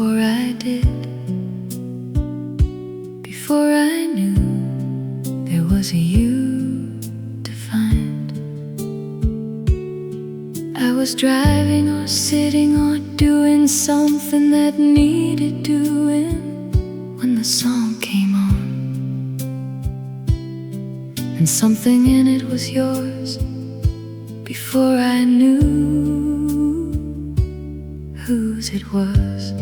before I did, before I knew there was a you to find. I was driving or sitting or doing something that needed doing when the song came on, and something in it was yours before I knew whose it was.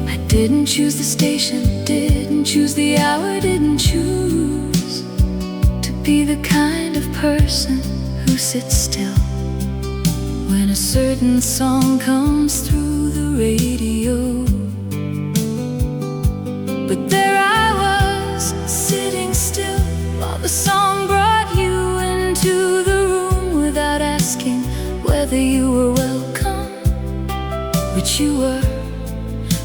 I didn't choose the station, didn't choose the hour, didn't choose to be the kind of person who sits still when a certain song comes through the radio. But there I was, sitting still while the song brought you into the room without asking whether you were welcome, which you were,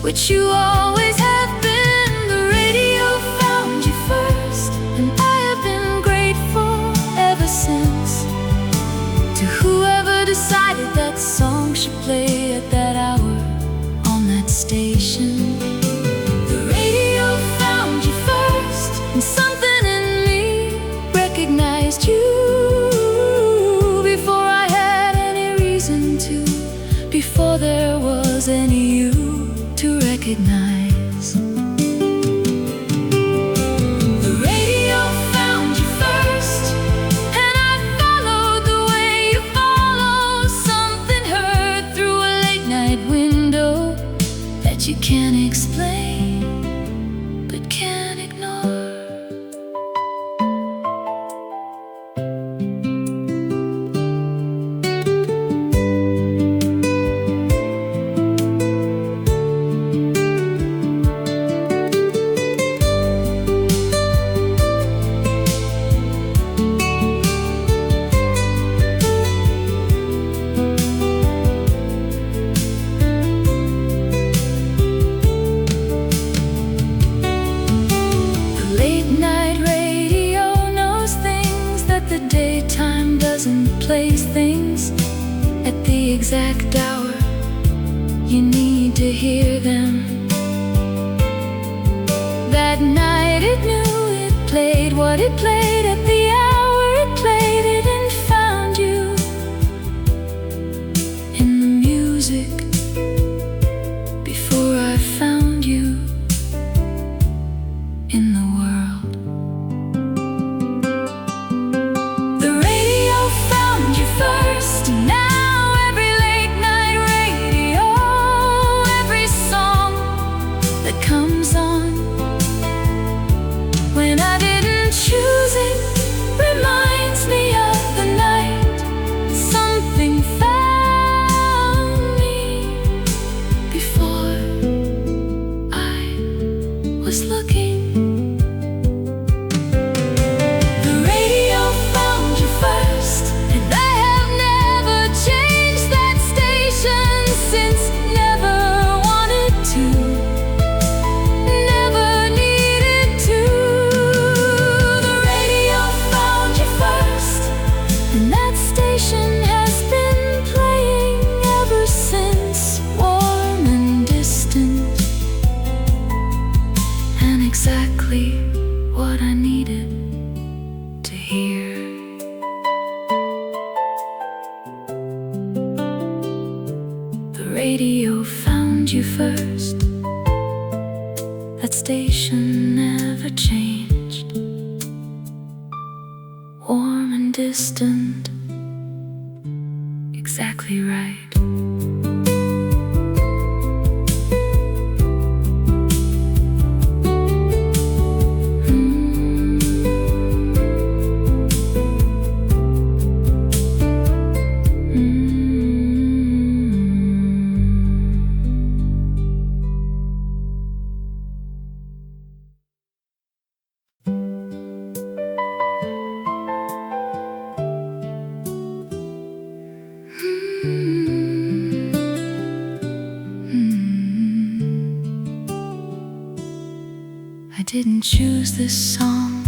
which you always have been. The radio found you first, and I have been grateful ever since to whoever decided that song should play at that hour on that station. The radio found you first, and something in me recognized you before I had any reason to, before there was any you to recognize. The radio found you first, and I followed the way you follow something heard through a late night window that you can't explain but can't ignore. Daytime doesn't play things at the exact hour you need to hear them. That night it knew it played what it played at the hour it played it, and found you in the music before I found you in the world. First, now every late night radio, every song that comes on when I didn't choose it reminds me of the night something found me before I was looking. The radio found you first, and I since never wanted to, never needed to. The radio found you first, and that station has been playing ever since, warm and distant, and exactly what I needed to hear. The radio found you first. That station never changed. Warm and distant, exactly right. I didn't choose this song,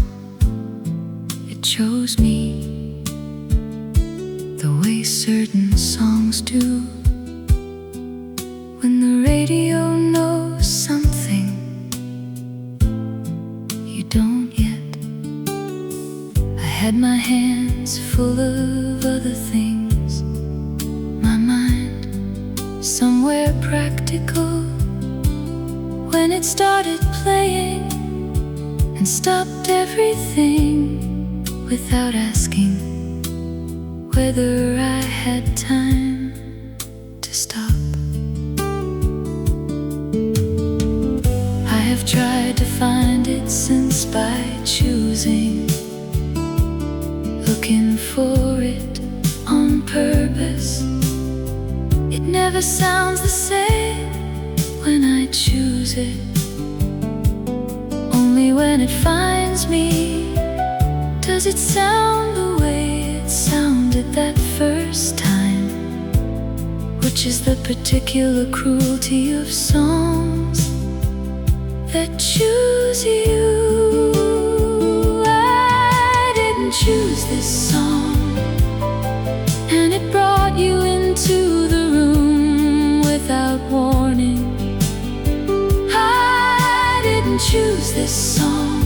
it chose me, the way certain songs do. somewhere practical, when it started playing and stopped everything without asking whether I had time to stop. I have tried to find it since by choosing, looking for it on purpose. It never sounds the same when I choose it. Only when it finds me does it sound the way it sounded that first time, which is the particular cruelty of songs that choose you. I didn't choose this song, and it brought you into the room without warning. I didn't choose this song,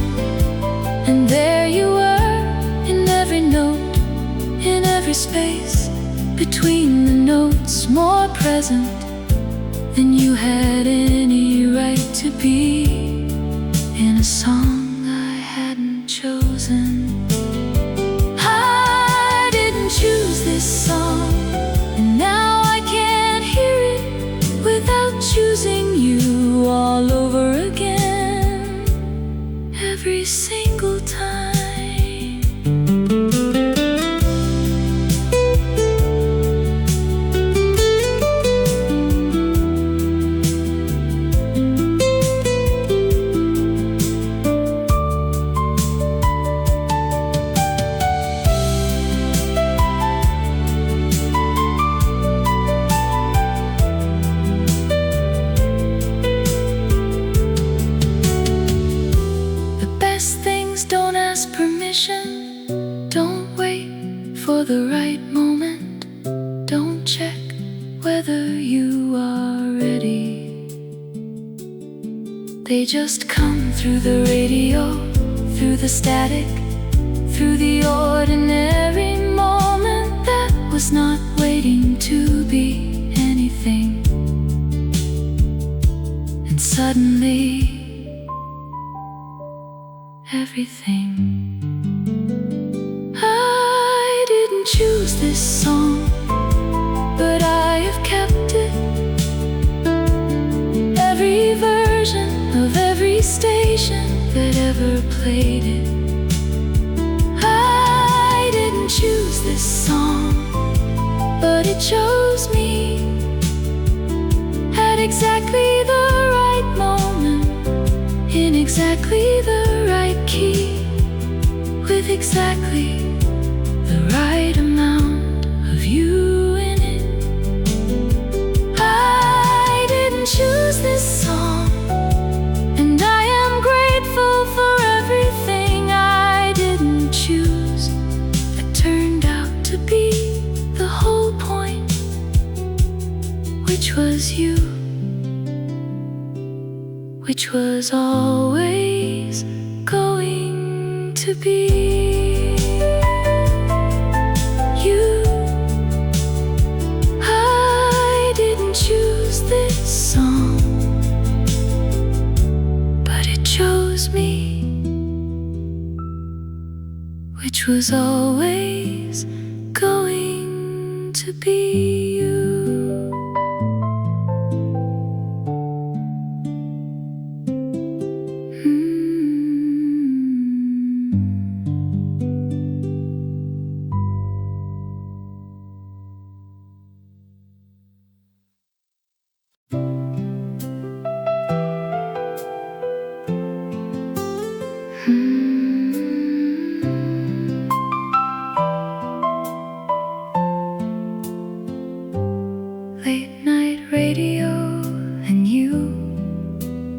and there you were, in every note, in every space between the notes, more present than you had any right to be in a song I hadn't chosen. I didn't choose this song, and now I can't hear it without choosing you all over again, every single time. Don't ask permission, don't wait for the right moment, don't check whether you are ready. They just come through the radio, through the static, through the ordinary moment that was not waiting to be anything. And suddenly everything. I didn't choose this song, but I have kept it. Every version of every station that ever played it. I didn't choose this song, but it chose me at exactly the right moment, in exactly the right key, with exactly the right amount of you in it. I didn't choose this song, and I am grateful for everything I didn't choose that turned out to be the whole point, which was you, which was always going to be you. I didn't choose this song, but it chose me, which was always going to be you. Late night radio and you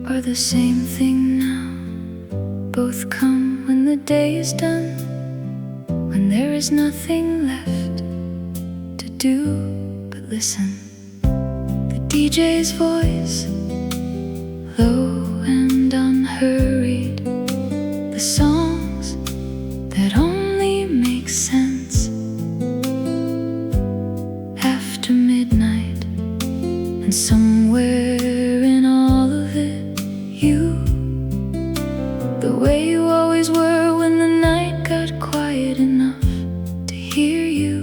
are the same thing now. Both come when the day is done, when there is nothing left to do but listen. The DJ's voice, low and unhurried, the songs that only make sense after midnight. And somewhere in all of it, you, the way you always were when the night got quiet enough to hear you.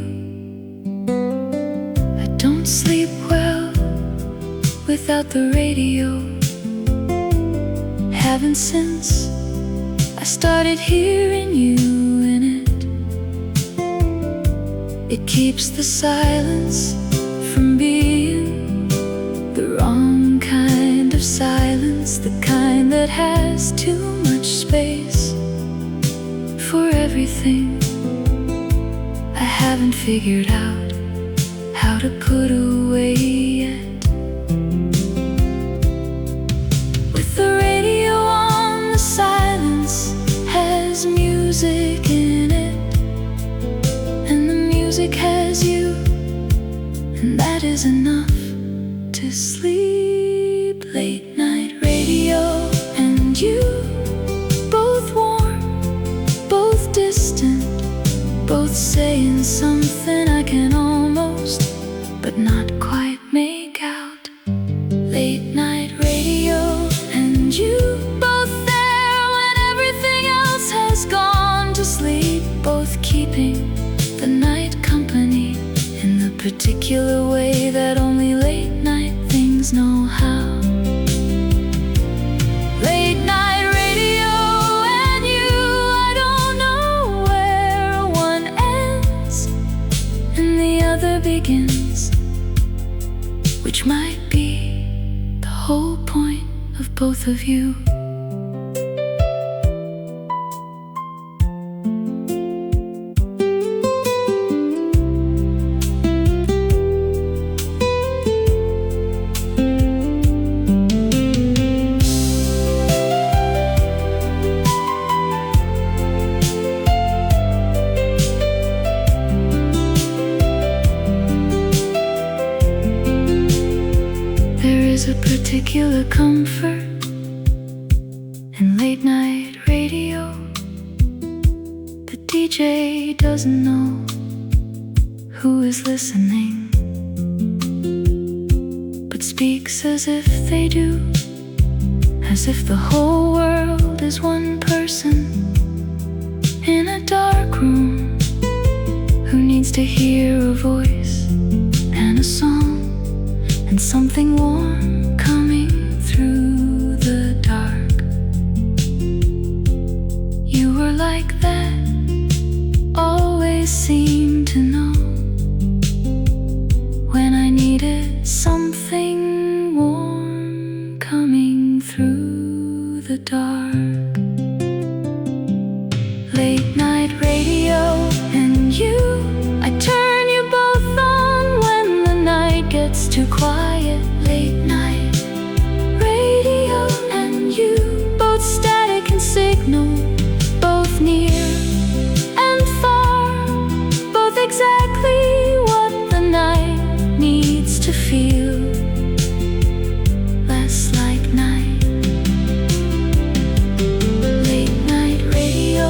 I don't sleep well without the radio. Haven't since I started hearing you in it. It keeps the silence from being the wrong kind of silence, the kind that has too much space for everything. I haven't figured out how to put away yet. With the radio on, the silence has music in it, and the music has you, and that is enough to sleep. Late night radio and you, both warm, both distant, both saying something I can almost, but not quite make out. Late night radio and you, both there when everything else has gone to sleep, both keeping the night company in the particular way that only late night things know how. Late night radio and you, I don't know where one ends and the other begins, which might be the whole point of both of you. There's a particular comfort in late night radio. The DJ doesn't know who is listening, but speaks as if they do, as if the whole world is one person in a dark room who needs to hear a voice and a song and something warm coming through the dark. You were like that, always seemed to know when I needed something warm coming through the dark. Late night radio and you, I turn you both on when the night gets too quiet. Late night radio and you, both static and signal, both near and far, both exactly what the night needs to feel. Less like night. Late night radio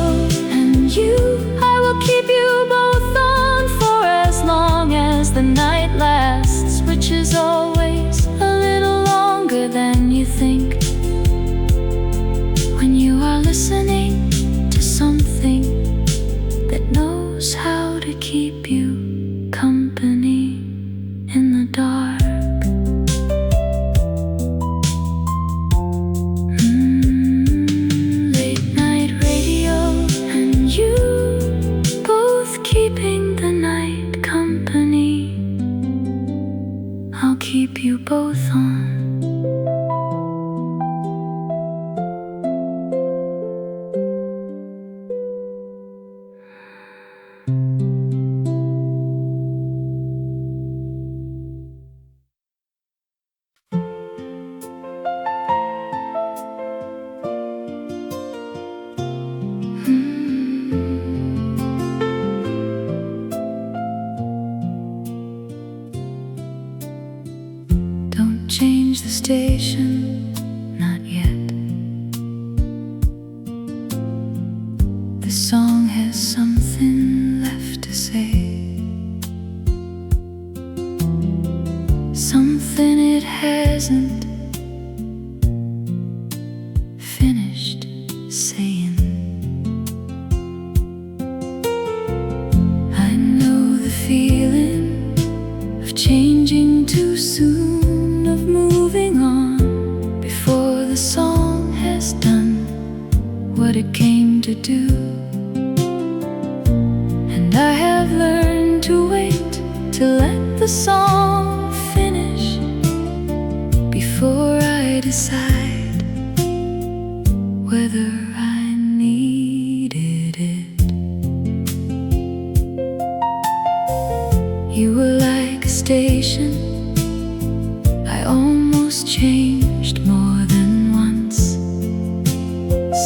and you, I will keep you both on for as long as the night lasts, which is always a little longer than you think, when you are listening to something that knows how to keep you company in the dark. Late night radio and you, both keeping the night company. I'll keep you both on. Don't change the station, not yet. This song has something left to say. something it hasn't finished saying. I know the feeling of changing too soon, of moving on before the song has done what it came to do. And I have learned to wait to let the song finish before I decide whether I needed it. You were like a station I almost changed more than once.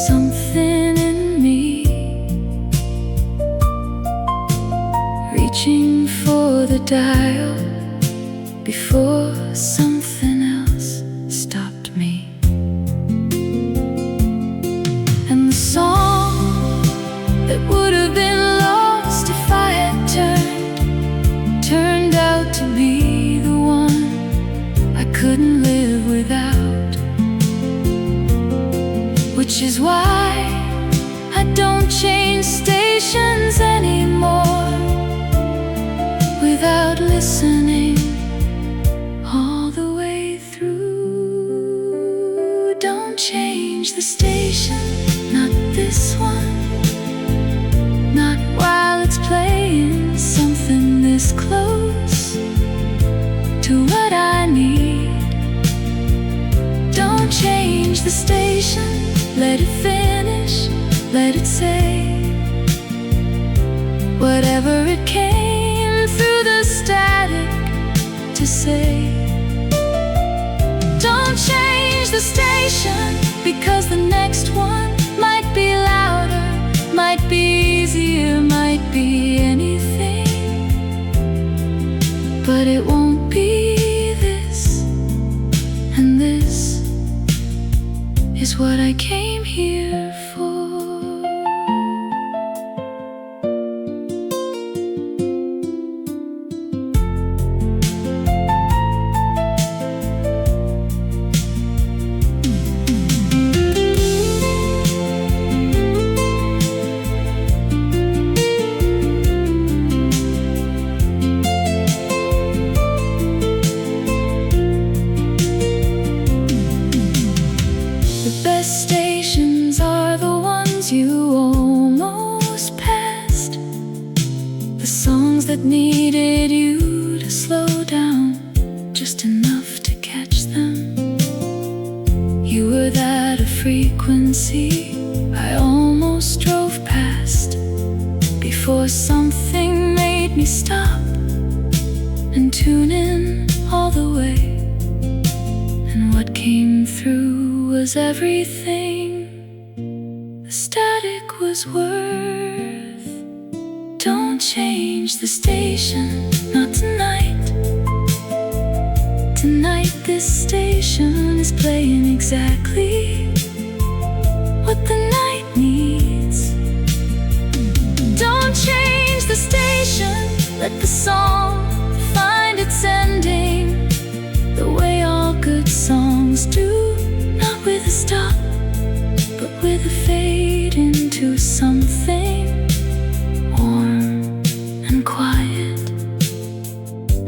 Something in me reaching for the dial before something else stopped me. And the song that would have been lost if I had turned out to be the one I couldn't live without. Which is why I don't change stations anymore without listening all the way through. Don't change the station, not this one, not while it's playing something this close to what I need. Don't change the station, let it finish, let it say whatever it came through the static to say. Don't change the station, because the next one might be louder, might be easier, might be anything, but it won't be this. And this is what I came here for. The best stations are the ones you almost passed, the songs that needed you to slow down just enough to catch them. You were that a frequency I almost drove past before something made me stop and tune in all the way. And what came through was everything the static was worth. Don't change the station, not tonight. Tonight this station is playing exactly what the night needs. Don't change the station, let the song find its ending the way all good songs do. Not with a stop, but with a fade into something warm and quiet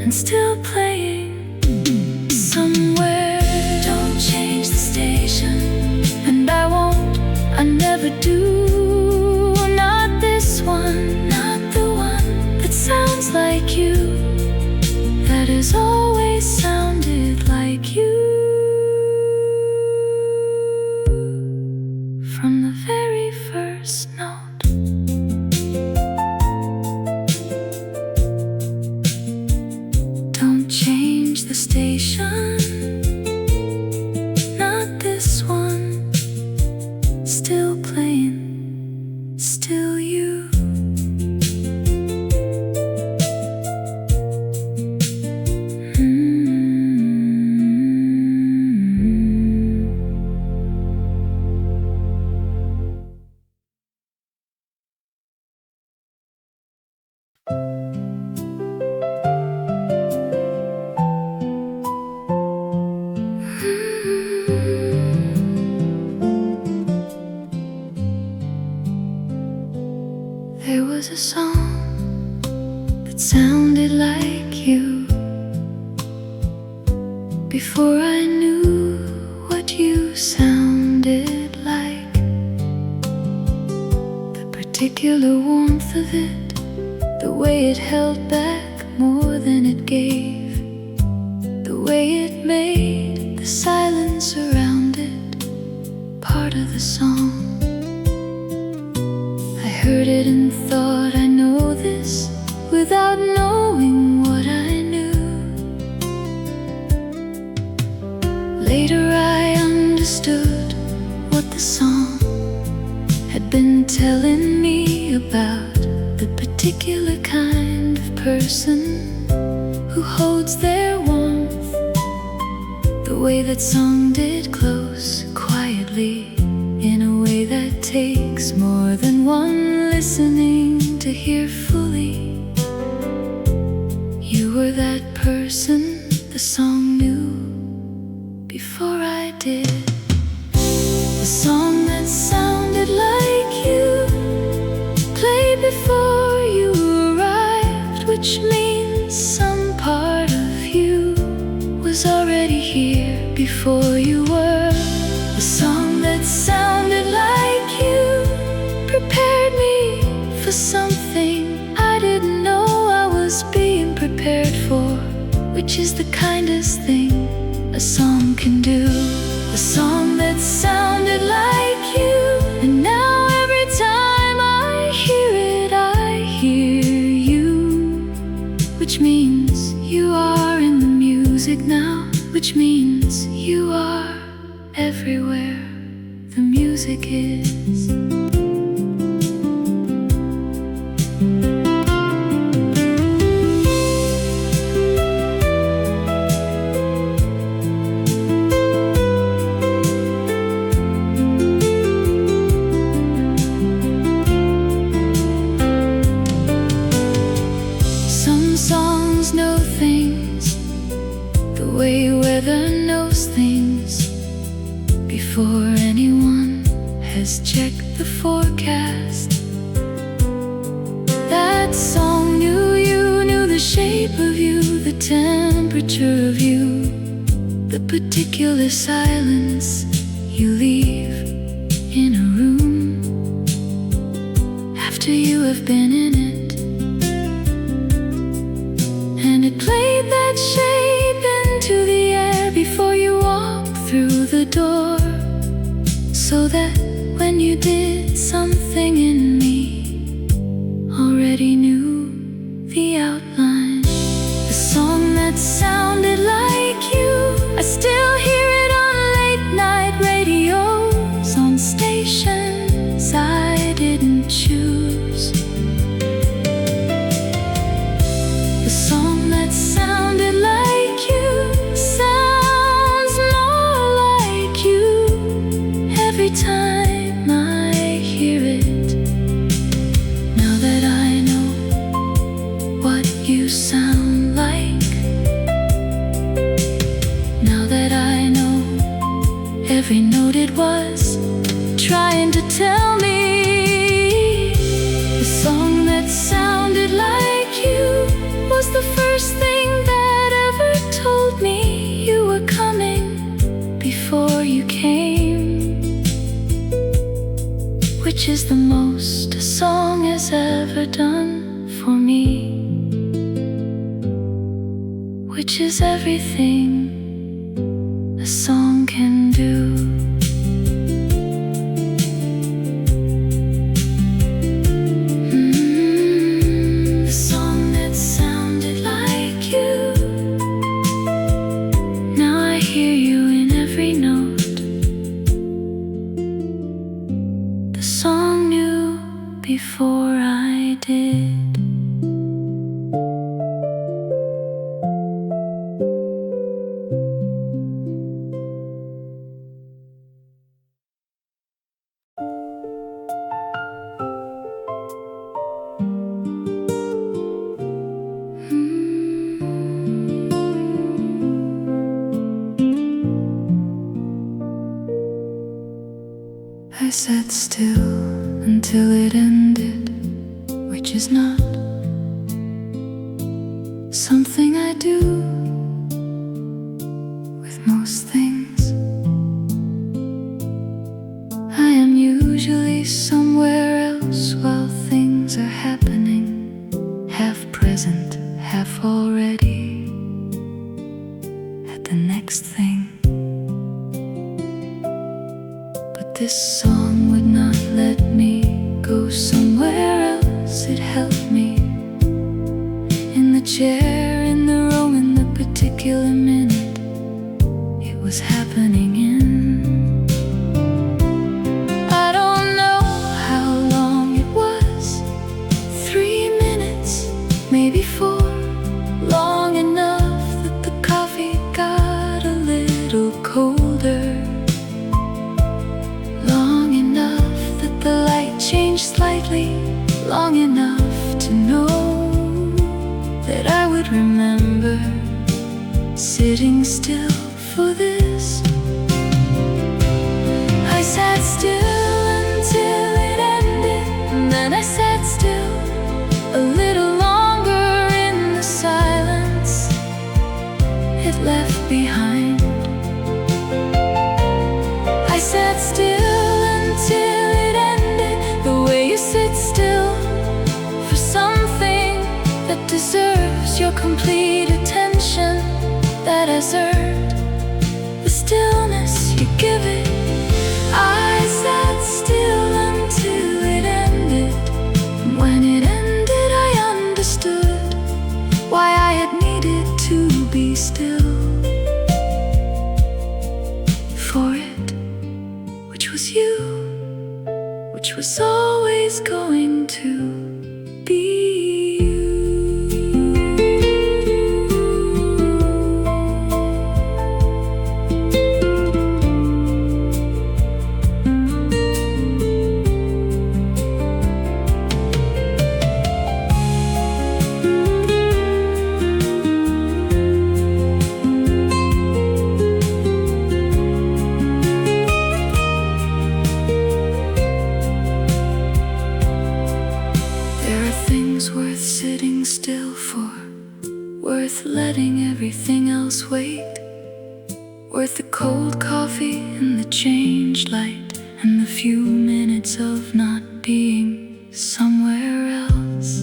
and still playing somewhere. Don't change the station, and I won't, I never do. Not this one, not the one that sounds like you, that has always sounded like you. From the very first note, don't change the station, not this one, still playing, still you. before I knew what you sounded like. The particular warmth of it, the way it held back more than it gave, the way it made the silence around it part of the song. I heard it and thought I know this without knowing what I knew. Later I understood what the song had been telling me about the particular kind of person who holds their warmth, the way that song did close quietly, in a way that takes more than one listening to hear fully. You were that person the song knew before I did. The song that sounded like you played before you arrived, which means some part of you was already here before you were. The song that sounded like you prepared me for something I didn't know I was being prepared for, which is the kindest thing a song can do. The song that sounded like you, and now every time I hear it, I hear you, which means you are in the music now, which means you are everywhere the music is. Some songs know things the way weather knows things before anyone has checked the forecast. That song knew you, knew the shape of you, the temperature of you, the particular silence you leave in a room after you have been in it. And it played that shape into the air before you walked through the door, so that when you did, something in me already knew the outline. The song that sounded like you, I still hear it on late night radios, on stations I didn't choose. The song that sounded like you sounds more like you every time I hear it. Now that I know what you sound like, now that I know every note it was trying to tell me, the song that sounded like you was the first thing that ever told me you were coming before you came, which is the most a song has ever done for me, which is everything a song can do. The song that sounded like you, now I hear you in every note. The song knew before I did. I sat still until it ended, which is not something I do most things. I am usually somewhere else while things are happening, half present, half already at the next thing. But this song would not let me go somewhere else. It held me in the chair, in the room, in the particular minute it was happening in. I don't know how long it was, 3 minutes, maybe 4, long enough that the coffee got a little colder, long enough that the light changed slightly, long enough to know that I would remember sitting still for this. I sat still until it ended, and then I sat still a little longer in the silence it left behind. I sat still until it ended, the way you sit still for something that deserves your complete attention, that has earned the stillness you give it. I sat still until it ended, and when it ended I understood why I had needed to be still for it, which was you, which was always going to be. Worth sitting still for, worth letting everything else wait, worth the cold coffee and the changed light, and the few minutes of not being somewhere else.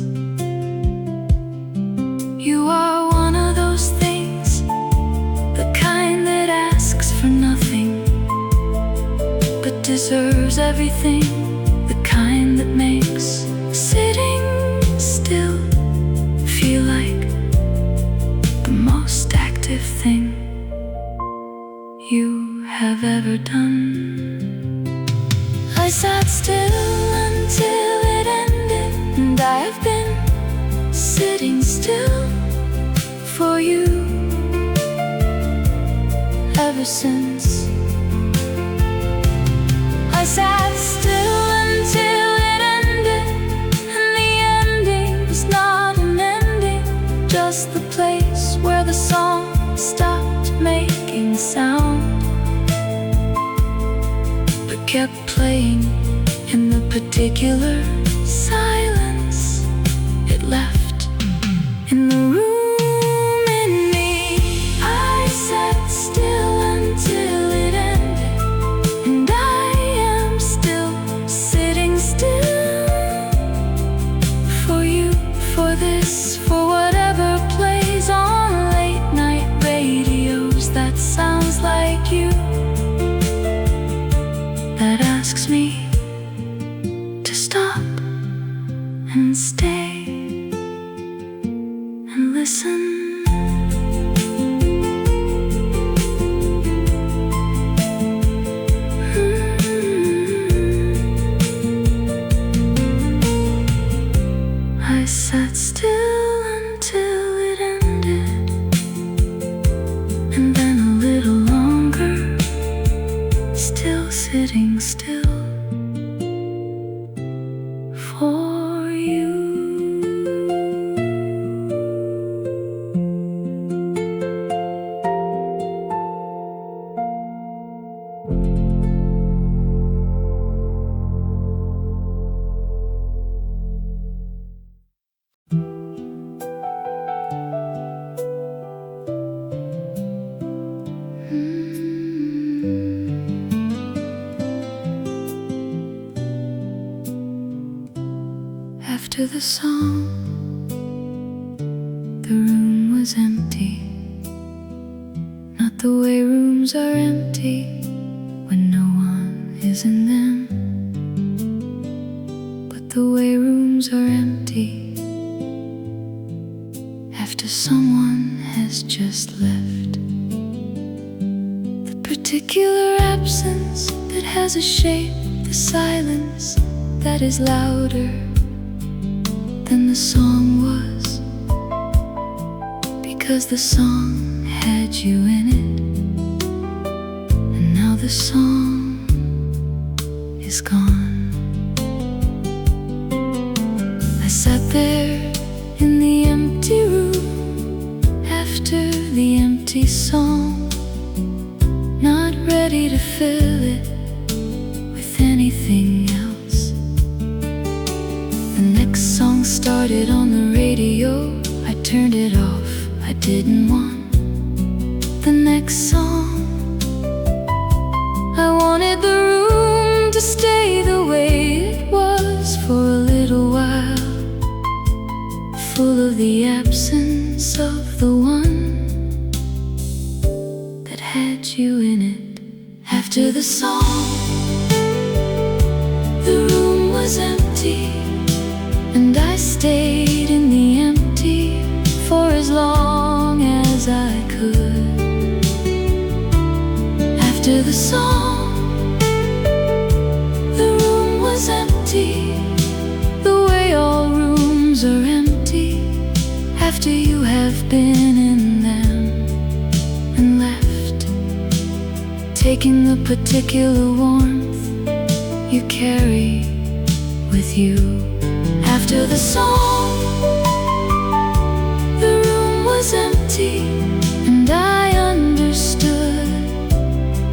You are one of those things, the kind that asks for nothing but deserves everything, the kind that makes sitting still feel like the most active thing you have ever done. I sat still until it ended, and I have been sitting still for you ever since. I sat still until it ended, and the ending was not an ending, just the place where the song stopped making sound, but kept playing in the particular silence it left in the room in me. I sat still until it ended, and I am still sitting still for you, for this, for whatever plays on late night radios that sounds like you, that asks me to stop After the song, the room was empty. Not the way rooms are empty when no one is in them, but the way rooms are empty after someone has just left. The particular absence that has a shape, the silence that is louder than the song was, because the song had you in it, and now the song is gone. I sat there in the empty room after the empty song, not ready to fill it with anything else. The next song started on the radio. I turned it off, I didn't want the next song. I wanted the room to stay the way it was for a little while, full of the absence of the one that had you in it. After the song, the room was empty, and I stayed in the empty for as long as I could. After the song, the room was empty, the way all rooms are empty after you have been in them and left, taking the particular warmth you carry with you. After the song, the room was empty, and I understood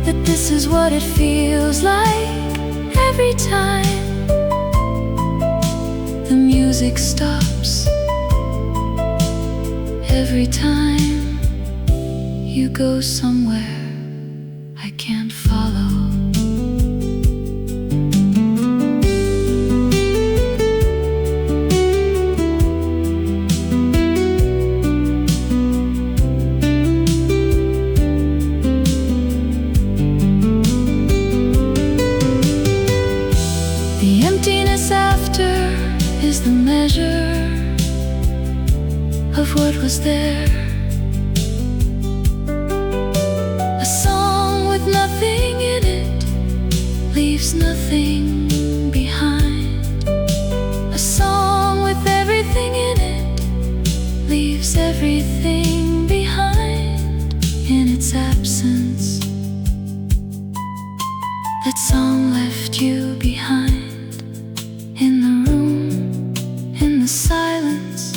that this is what it feels like every time the music stops, every time you go somewhere I can't follow. The measure of what was there, a song with nothing in it leaves nothing behind. A song with everything in it leaves everything behind in its absence. That song left you behind in the room, in the silence,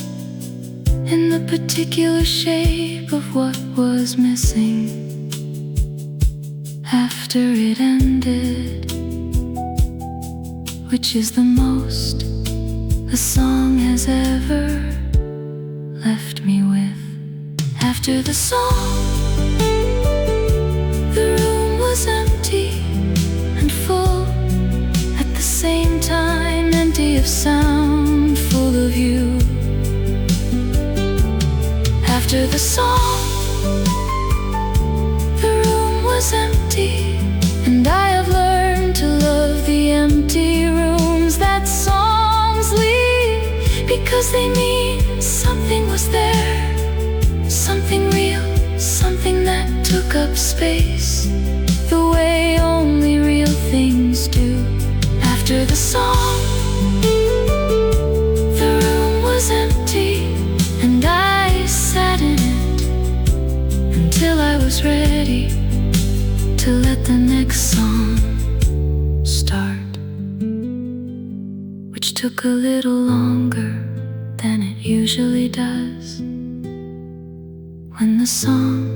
in the particular shape of what was missing after it ended, which is the most a song has ever left me with. After the song, the room was empty and full at the same time, empty of sound, full of you. After the song, the room was empty, and I have learned to love the empty rooms that songs leave, because they mean something was there, something real, something that took up space, the way only real things do. After the song, the room was empty, and I sat in it until I was ready to let the next song start, which took a little longer than it usually does when the song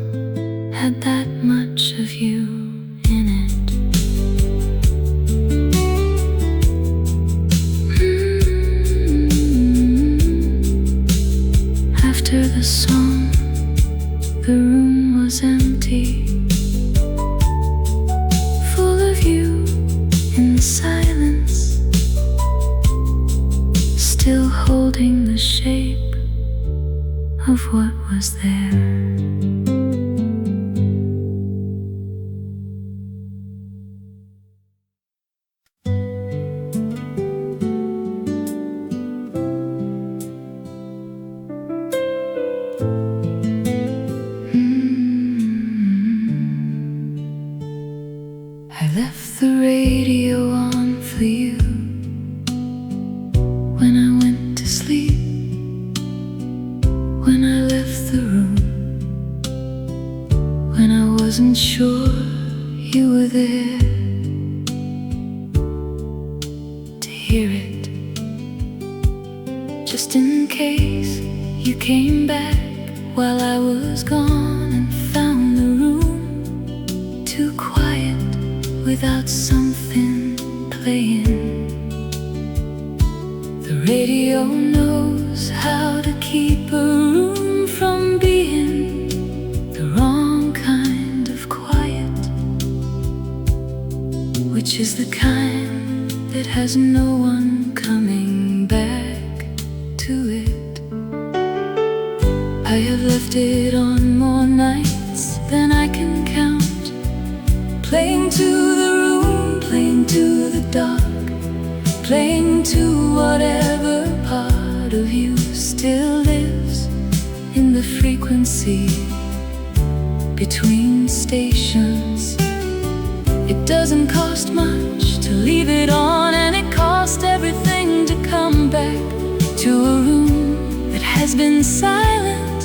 had that much of you in it. After the song, the room was empty, full of you in the silence, still holding the shape of what was there. I left the radio on for you when I went to sleep, when I left the room, when I wasn't sure you were there to hear it, just in case you came back while I was gone and found the room too quiet without something playing. The radio knows how to keep a room from being the wrong kind of quiet, which is the kind that has no one coming back to it. I have left it on more nights than I can count, playing to the room, playing to the dark, playing to whatever part of you still lives in the frequency between stations. It doesn't cost much to leave it on, and it costs everything to come back to a room that has been silent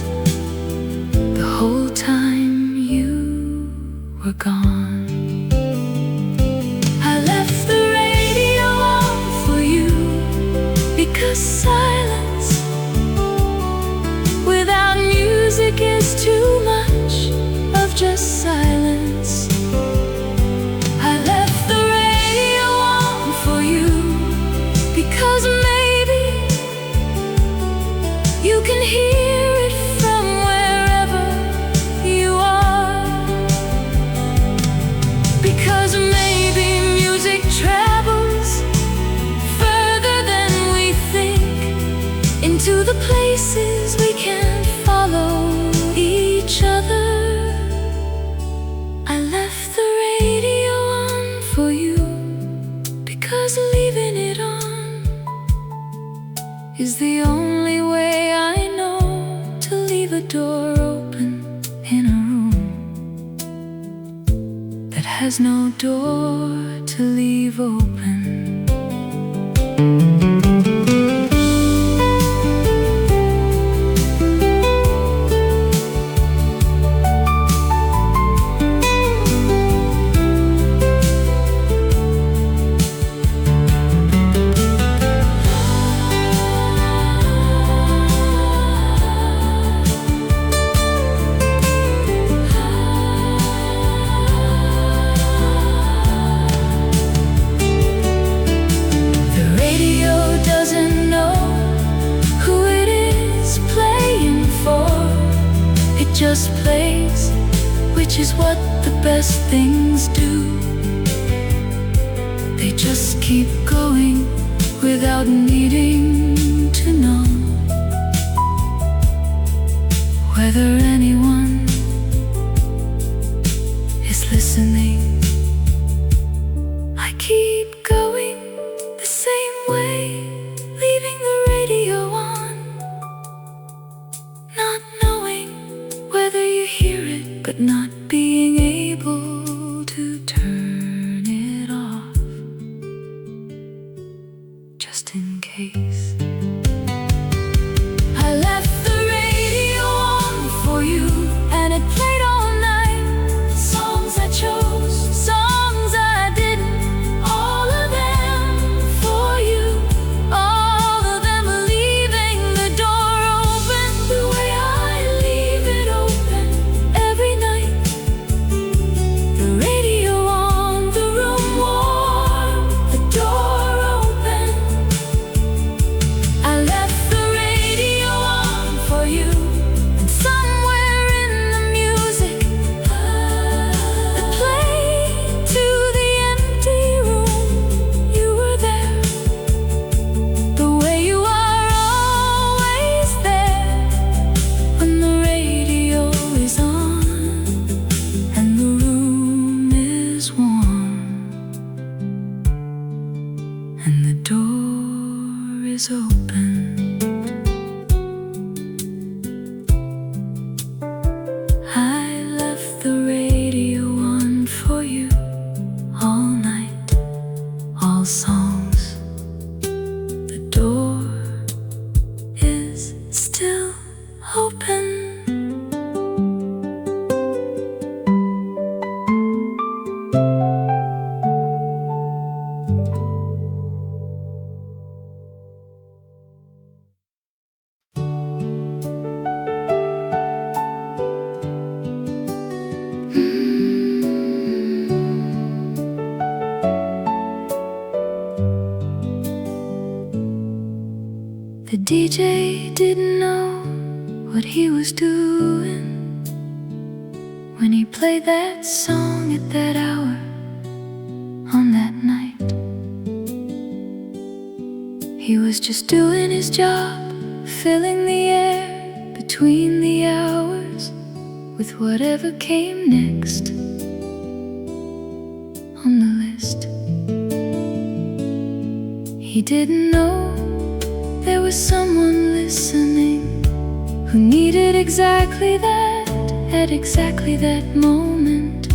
the whole time you were gone. Because silence without music is too much of just silence. I left the radio on for you because maybe you can hear it from wherever you are. Because maybe music travels to the places we can't follow each other. I left the radio on for you because leaving it on is the only way I know to leave a door open in a room that has no door to leave open. Just plays, which is what the best things do. They just keep going without needing to know whether anyone is listening. I keep going the same way, leaving the radio on, not knowing whether you hear it, but not being able to turn it off, just in case. I left the radio on for you, and it played all night, songs I chose was open. I left the radio on for you all night, all songs. The door is still open. The DJ didn't know what he was doing when he played that song at that hour on that night. He was just doing his job, filling the air between the hours with whatever came next on the list. He didn't know there was someone listening who needed exactly that at exactly that moment,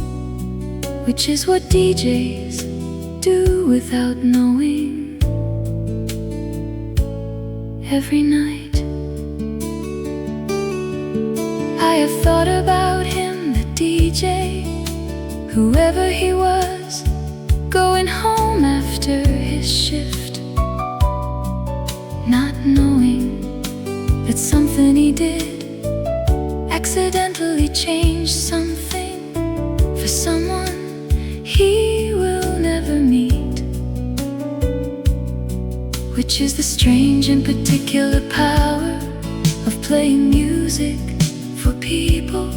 which is what DJs do without knowing every night. I have thought about him, the DJ, whoever he was, going home after his shift, not knowing that something he did accidentally changed something for someone he will never meet, which is the strange and particular power of playing music for people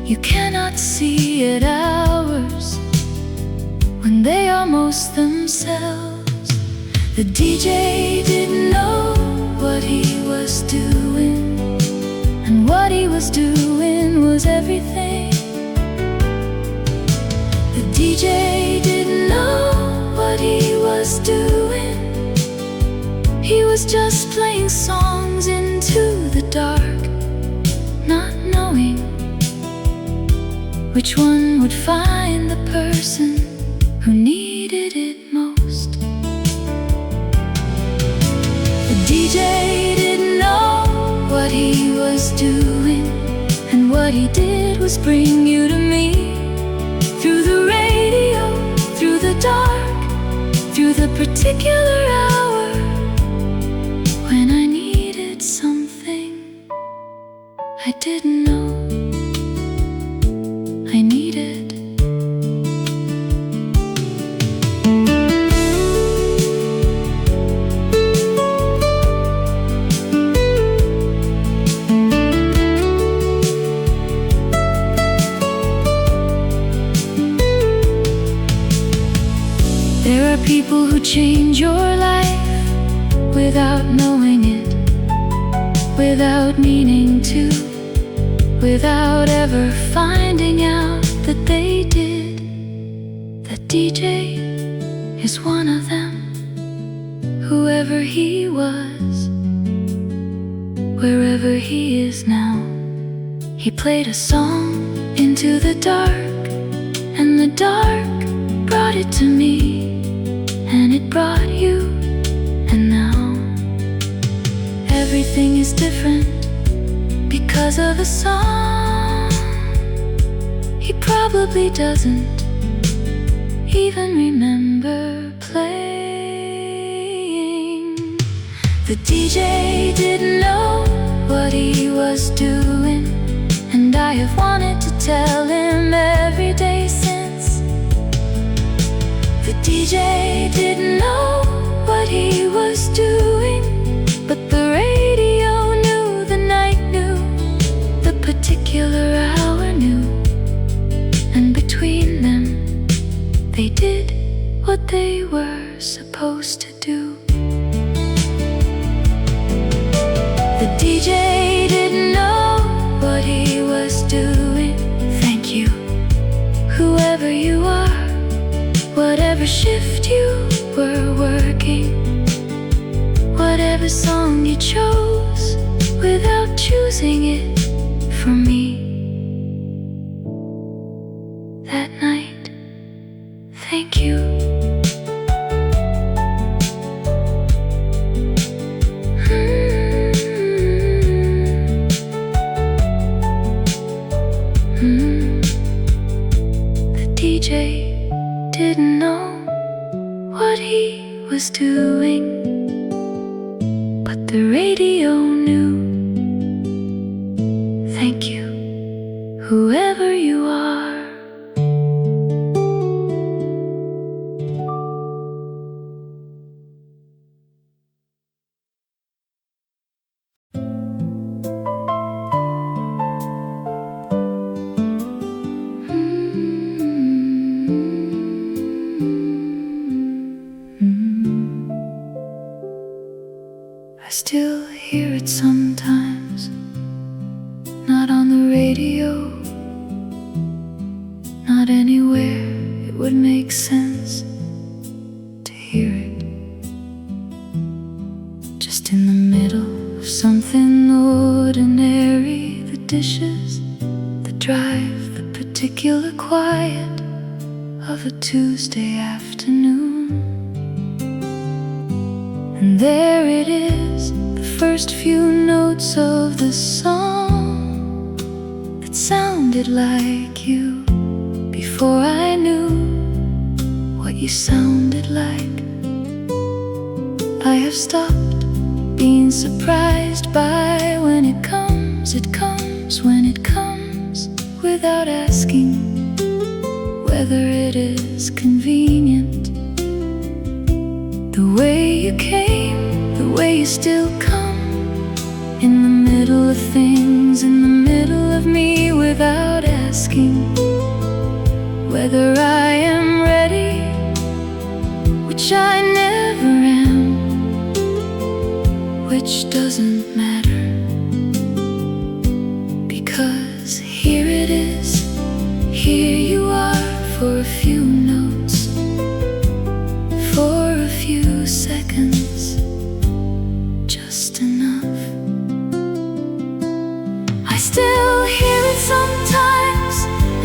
you cannot see at hours when they are most themselves. The DJ didn't know what he was doing, and what he was doing was everything. The DJ didn't know what he was doing. He was just playing songs into the dark, not knowing which one would find the person who needed it most. DJ didn't know what he was doing, and what he did was bring you to me through the radio, through the dark, through the particular hour when I needed something I didn't know I needed. There are people who change your life without knowing it, without meaning to, without ever finding out that they did. That DJ is one of them. Whoever he was, wherever he is now, he played a song into the dark, and the dark brought it to me, and it brought you, and now everything is different because of a song he probably doesn't even remember playing. The DJ didn't know what he was doing, and I have wanted to tell him every day since. The DJ didn't know what he was doing, but the radio knew, the night knew, the particular hour knew, and between them they did what they were supposed to do. The DJ didn't know what he was doing. Thank you, whoever you are, whatever shift you were working, whatever song you chose without choosing it for me that night. Thank you. The DJ didn't know what he was doing, but the radio knew. Thank you, whoever you are. I still hear it sometimes, not on the radio, not anywhere it would make sense to hear it. Just in the middle of something ordinary, the dishes, the drive, the particular quiet of a Tuesday afternoon. And there it is, the first few notes of the song that sounded like you before I knew what you sounded like. I have stopped being surprised by when it comes, when it comes, without asking whether it is convenient. The way you came, the way you still come, in the middle of things, in the middle of me, without asking whether I am ready, which I never am, which doesn't matter, because here it is, here you are for a few notes, for a few seconds, just enough. I still hear it sometimes,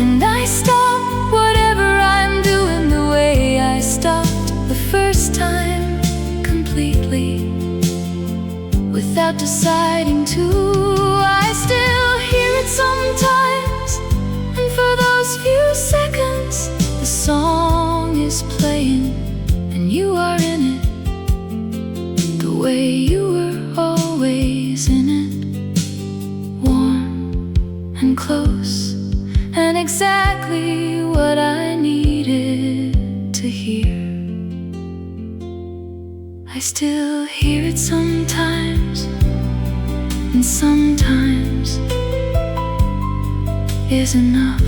and I stop whatever I'm doing the way I stopped the first time, completely, without deciding to. I still hear it sometimes, and for those few seconds the song is playing, and you are in it, the way you were always in it, warm and close, and exactly what I needed to hear. I still hear it sometimes, and sometimes is enough,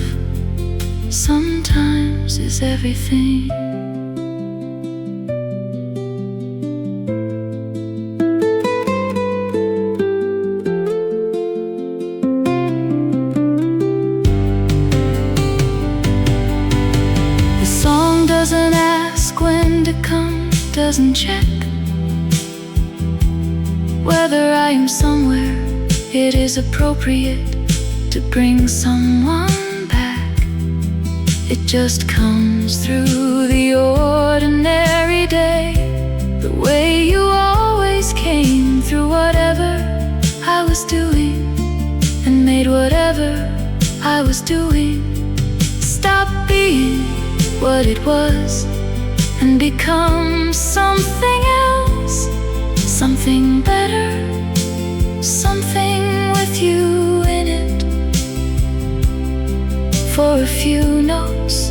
sometimes is everything. The song doesn't ask when to come, doesn't check whether I am somewhere it is appropriate to bring someone back. It just comes through the ordinary day, the way you always came through whatever I was doing, and made whatever I was doing stop being what it was and become something else, something better, something with you in it, for a few notes,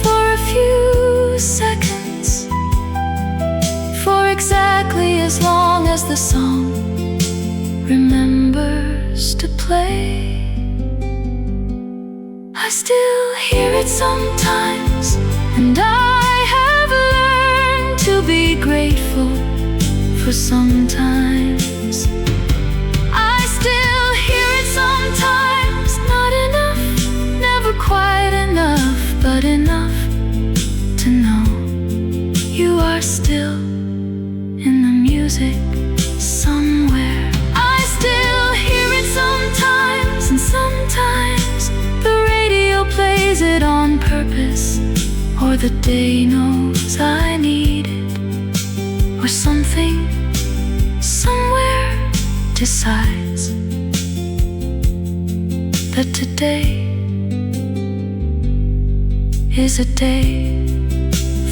for a few seconds, for exactly as long as the song remembers to play. I still hear it sometimes, and I have learned to be grateful for sometimes. I still hear it sometimes, not enough, never quite enough, but enough to know you are still in the day knows I need it, or something somewhere decides that today is a day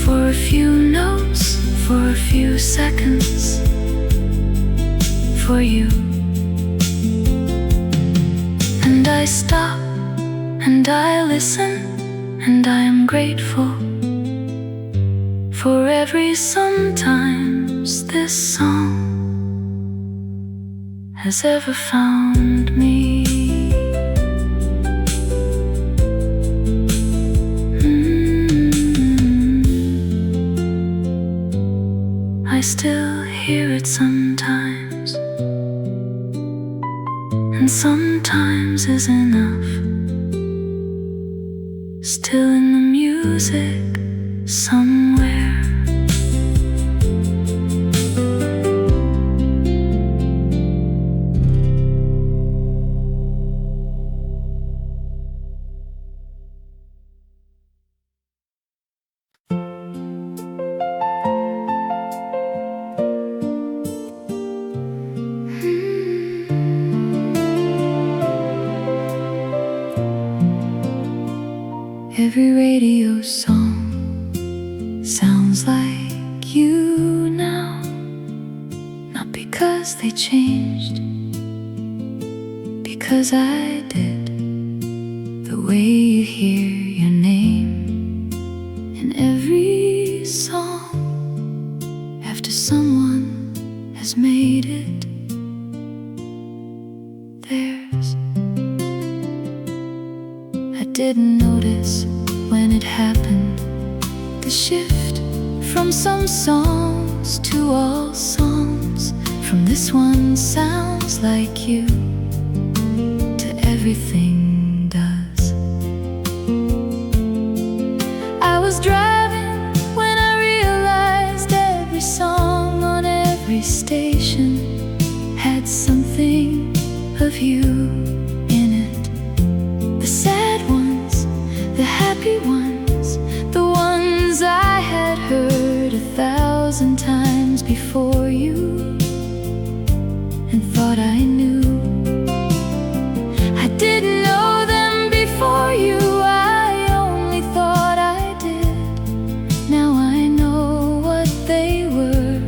for a few notes, for a few seconds, for you. And I stop and I listen, and I am grateful for every sometimes this song has ever found me. I still hear it sometimes, and sometimes is enough. Still in the music somewhere. Every radio song sounds like you now, not because they changed, because I did. The way you hear your name in every song after someone has made it theirs. I didn't notice when it happened, the shift from some songs to all songs, from this one sounds like you to everything does. I was driving when I realized every song on every station had something of you in it. The sad ones, the happy ones, the ones I had heard 1,000 times before you, and thought I knew. I didn't know them before you, I only thought I did. Now I know what they were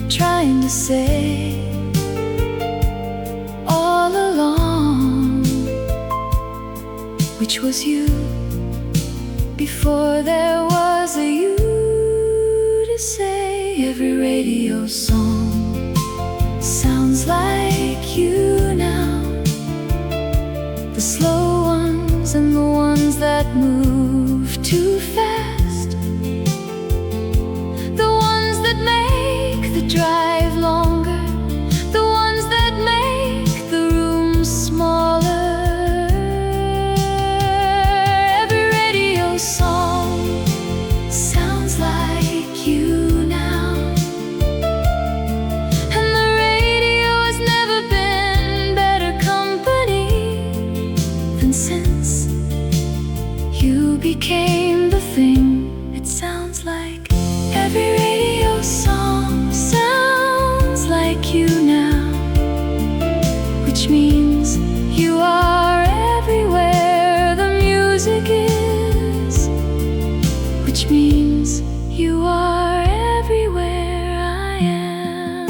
trying to say all along, which was you. Before there was a you to say. Every radio song sounds like you now, the slow ones and the ones that move too fast, the ones that make the drive longer, the ones that make the room smaller. Song sounds like you now, and the radio has never been better company than since you became the thing it sounds like. Every radio song sounds like you now, which means you are everywhere the music is, which means you are everywhere I am.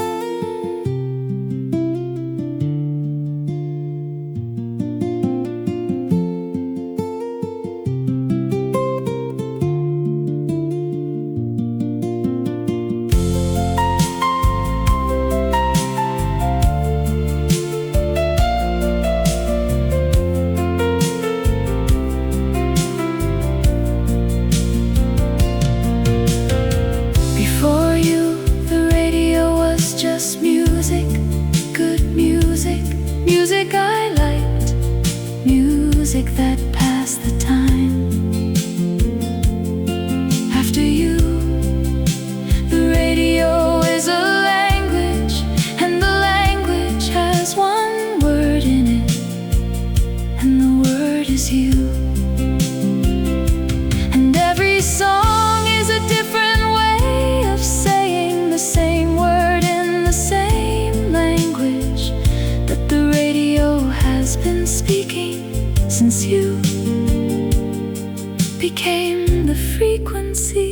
became the frequency.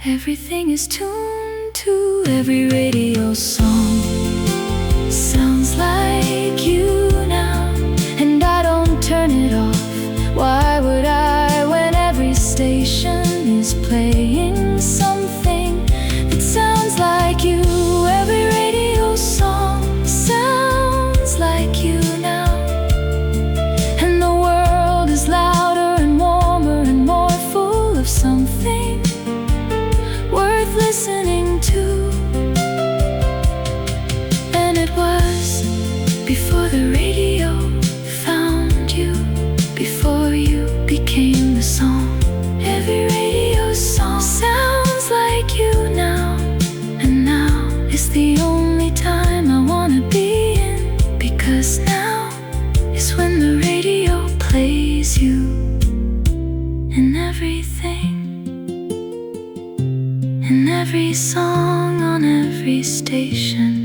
Everything is tuned to every radio song. Sounds like you now, and I don't turn it off. Why would I when every station is playing something that sounds like you? Every radio song sounds like you now, and the world is louder and warmer and more full of something worth listening to. And it was before the radio found you, before you became the song. Every radio song sounds like you now, and now is the only time I wanna be in, because now is when the radio plays you and everything, and every song on every station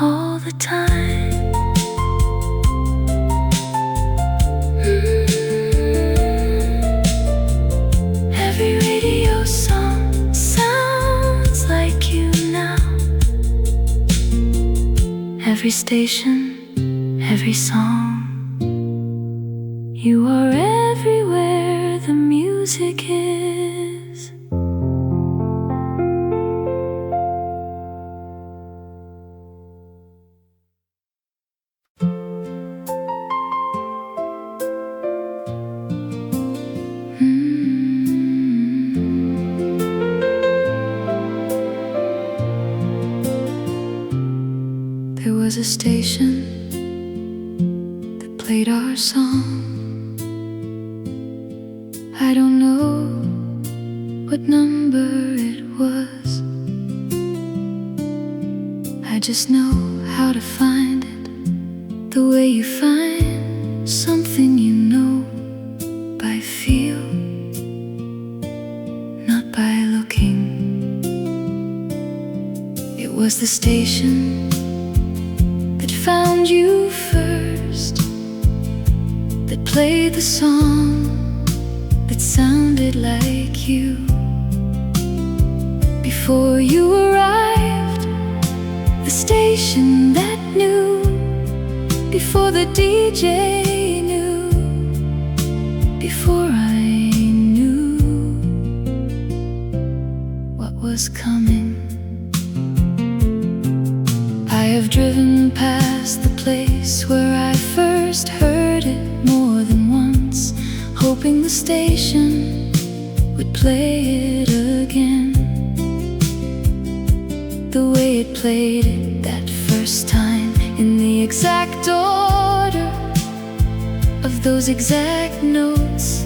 all the time. Every radio song sounds like you now. Every station, every song. You are everywhere the music is. There was a station that played our song. I don't know what number it was. I just know how to find it, the way you find something you know by feel, not by looking. It was the station that found you first, that played the song that sounded like you. Before you arrived, the station that knew, before the DJ knew, before I knew what was coming. I have driven past the place where I first heard it more than once, hoping the station would play it again, the way it played it that first time, in the exact order of those exact notes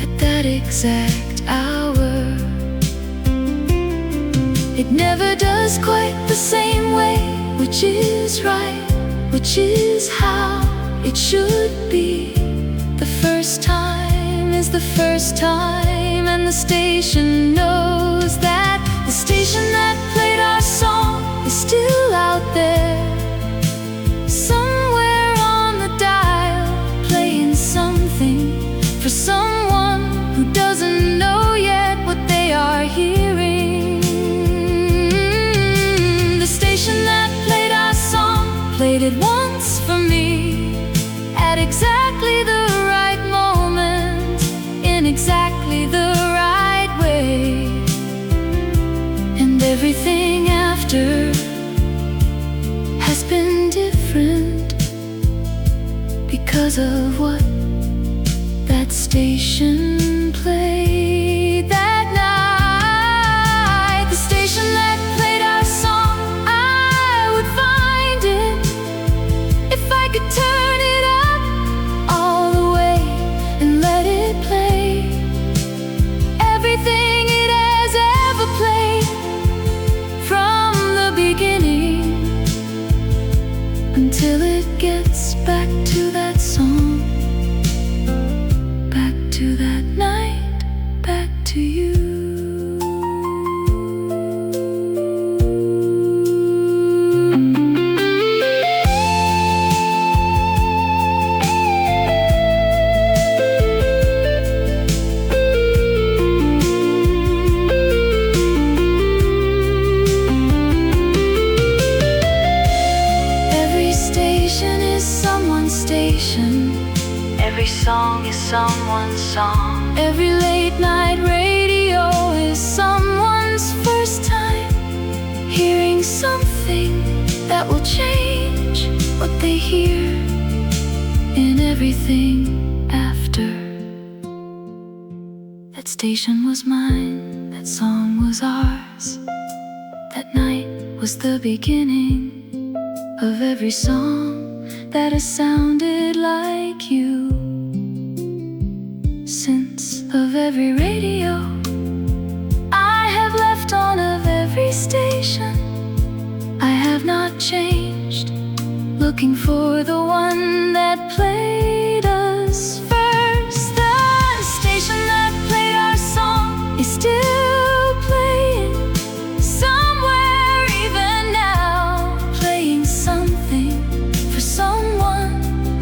at that exact hour. It never does quite the same way, which is right, which is how it should be. The first time is the first time, and the station knows that. The station that played our song is still out there, somewhere on the dial, playing something for someone who doesn't know yet what they are hearing. The station that played our song played it once for me, at exactly the right moment, in exactly the right way. And everything after has been different because of what that station played that night. The station that played our song, I would find it if I could turn it up all the way and let it play everything it has ever played, from the beginning until it gets back to that song, back to that night, back Every song is someone's song. Every late night radio is someone's first time hearing something that will change what they hear in everything after. That station was mine, that song was ours. That night was the beginning of every song that has sounded like you. Since of every radio I have left on, of every station I have not changed, looking for the one that played us first. The station that played our song is still playing somewhere even now, playing something for someone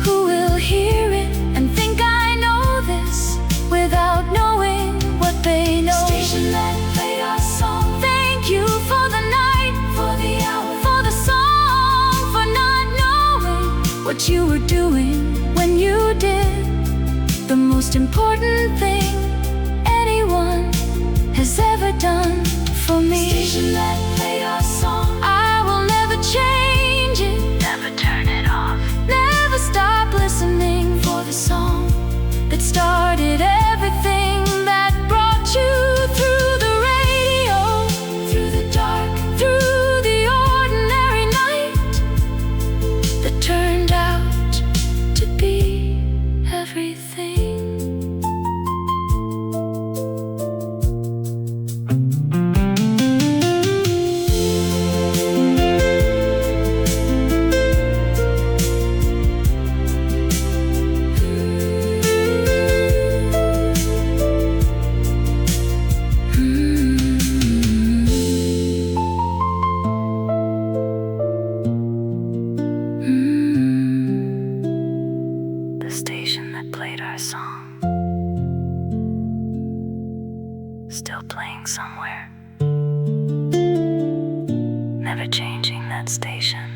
who will hear it and think I know this without knowing what they know. Station that played our song, thank you for the night, for the hour, for the song, for not knowing what you were doing when you did the most important thing anyone has ever done for me. Station that played our song, I will never change it, never turn it off, never stop listening for the song that started everything, that brought you through the radio, through the dark, through the ordinary night, that turned out to be everything. The station that played our song, still playing somewhere, never changing that station,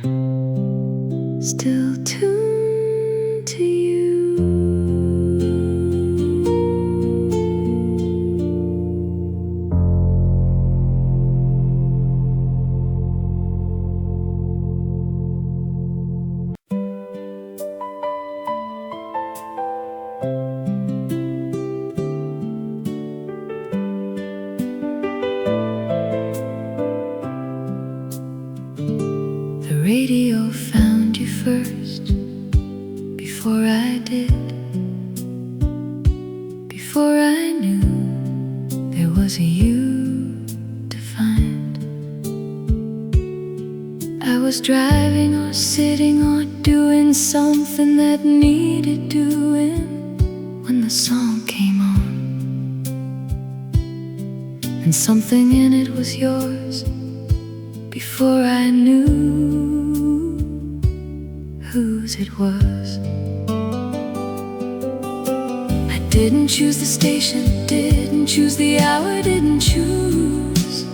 still tuned to you. The radio found you first, before I did, before I knew there was a you to find. I was driving or sitting or doing something that needed doing when the song came on, and something in it was yours before I knew whose it was. I didn't choose the station, didn't choose the hour, didn't choose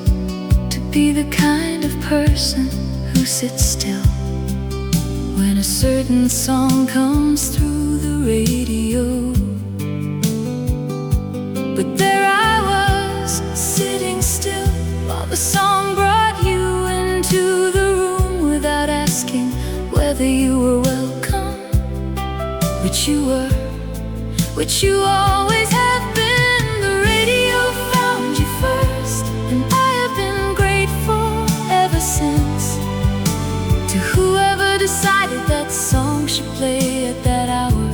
to be the kind of person who sits still when a certain song comes through the radio. But there I was, sitting still, while the song brought you into the room without asking whether you were welcome, which you were, which you always have been. The radio found you first, and I have been grateful ever since to whoever decided that song should play at that hour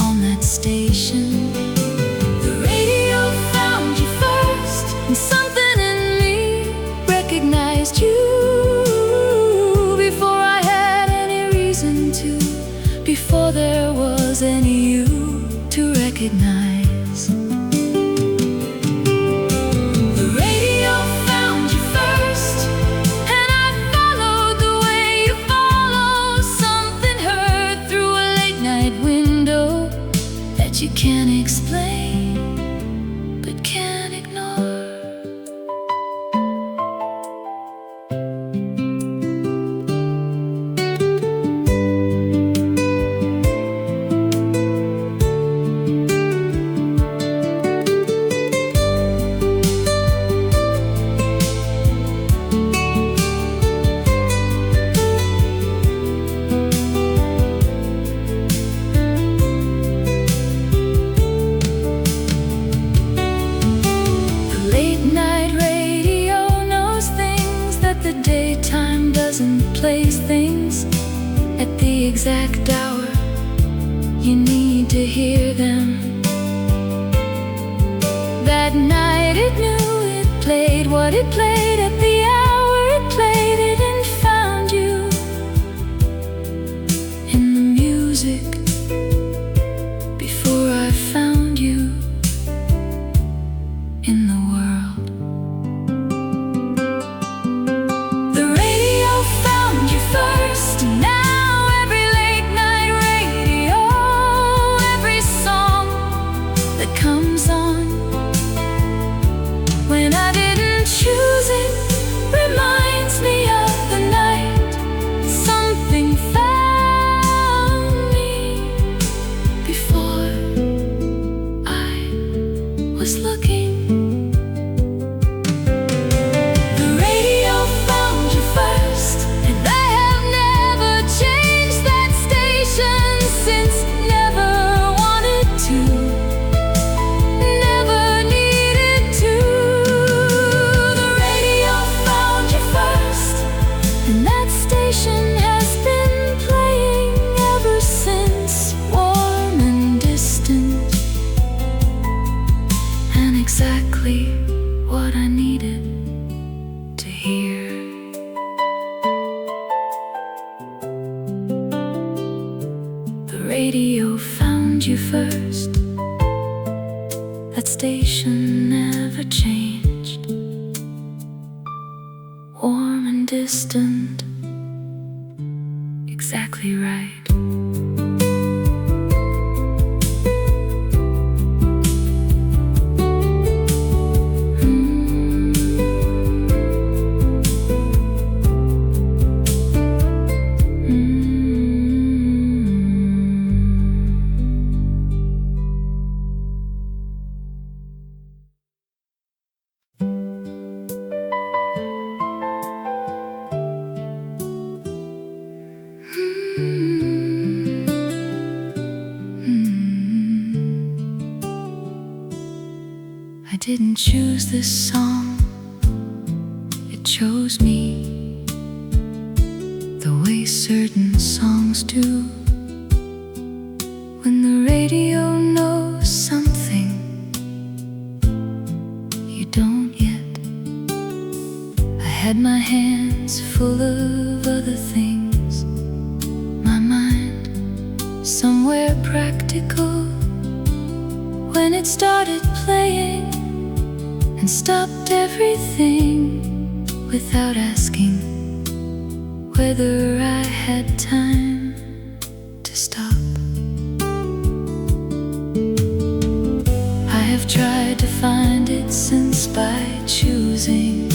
on that station. The radio found you first, and something in me recognized you before I had any reason to, before there was any you to recognize. The radio found you first, and I followed the way you follow something heard through a late night window that you can't explain but can't ignore. you need to hear them. That night it knew it played what it played at the hour it played it and found you in the music before I found you in the world. The radio found you first, and now every late night radio, every song that comes on when I didn't choose it reminds me of the night something found me before I was looking. The radio found you first, and I have never changed that station since. Never wanted to, never needed to. The radio found you first, and that station has been playing ever since. Warm and distant, and exactly what I needed to hear. The radio found you first. That station never changed. Warm and distant, exactly right. I didn't choose this song, it chose me, the way certain songs do. When the radio knows something you don't yet. I had my hands full of other things, my mind somewhere practical, when it started playing and stopped everything without asking whether I had time to stop. I have tried to find it since by choosing,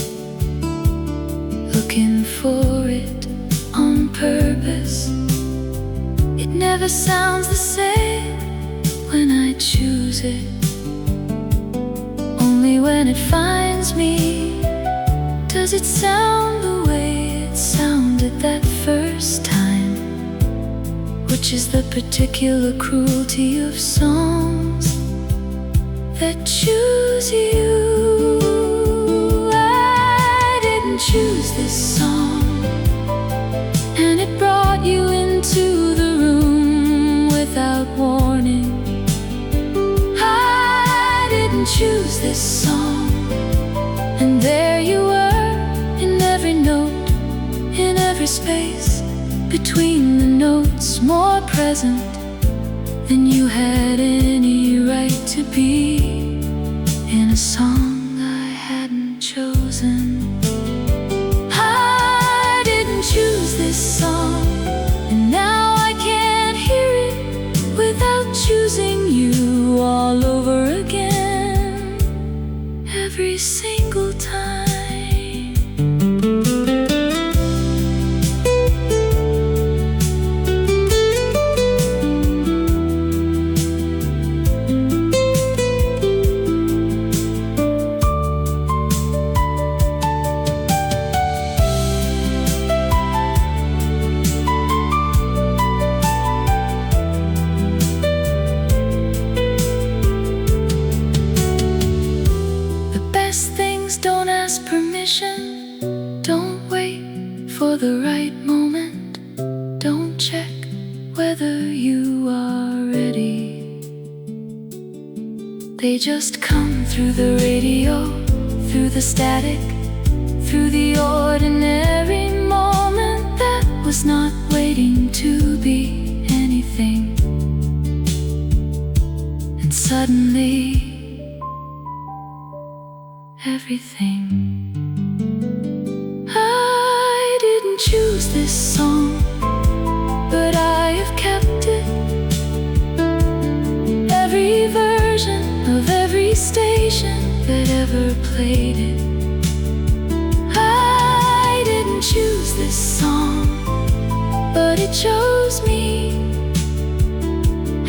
looking for it on purpose. It never sounds the same when I choose it. Only when it finds me does it sound the way it sounded that first time, which is the particular cruelty of songs that choose you. I didn't choose this song, and it brought you into the room without warning. I didn't choose this song, and there you were, in every note, in every space between the notes, more present than you had any right to be, in a song I hadn't chosen. I didn't choose this song, and now I can't hear it without choosing you all over again, every single time. Don't ask They just come through the radio, through the static, through the ordinary moment that was not waiting to be anything. And suddenly, everything. I didn't choose this song, but I have kept it. Every version of every station that ever played it. I didn't choose this song, but it chose me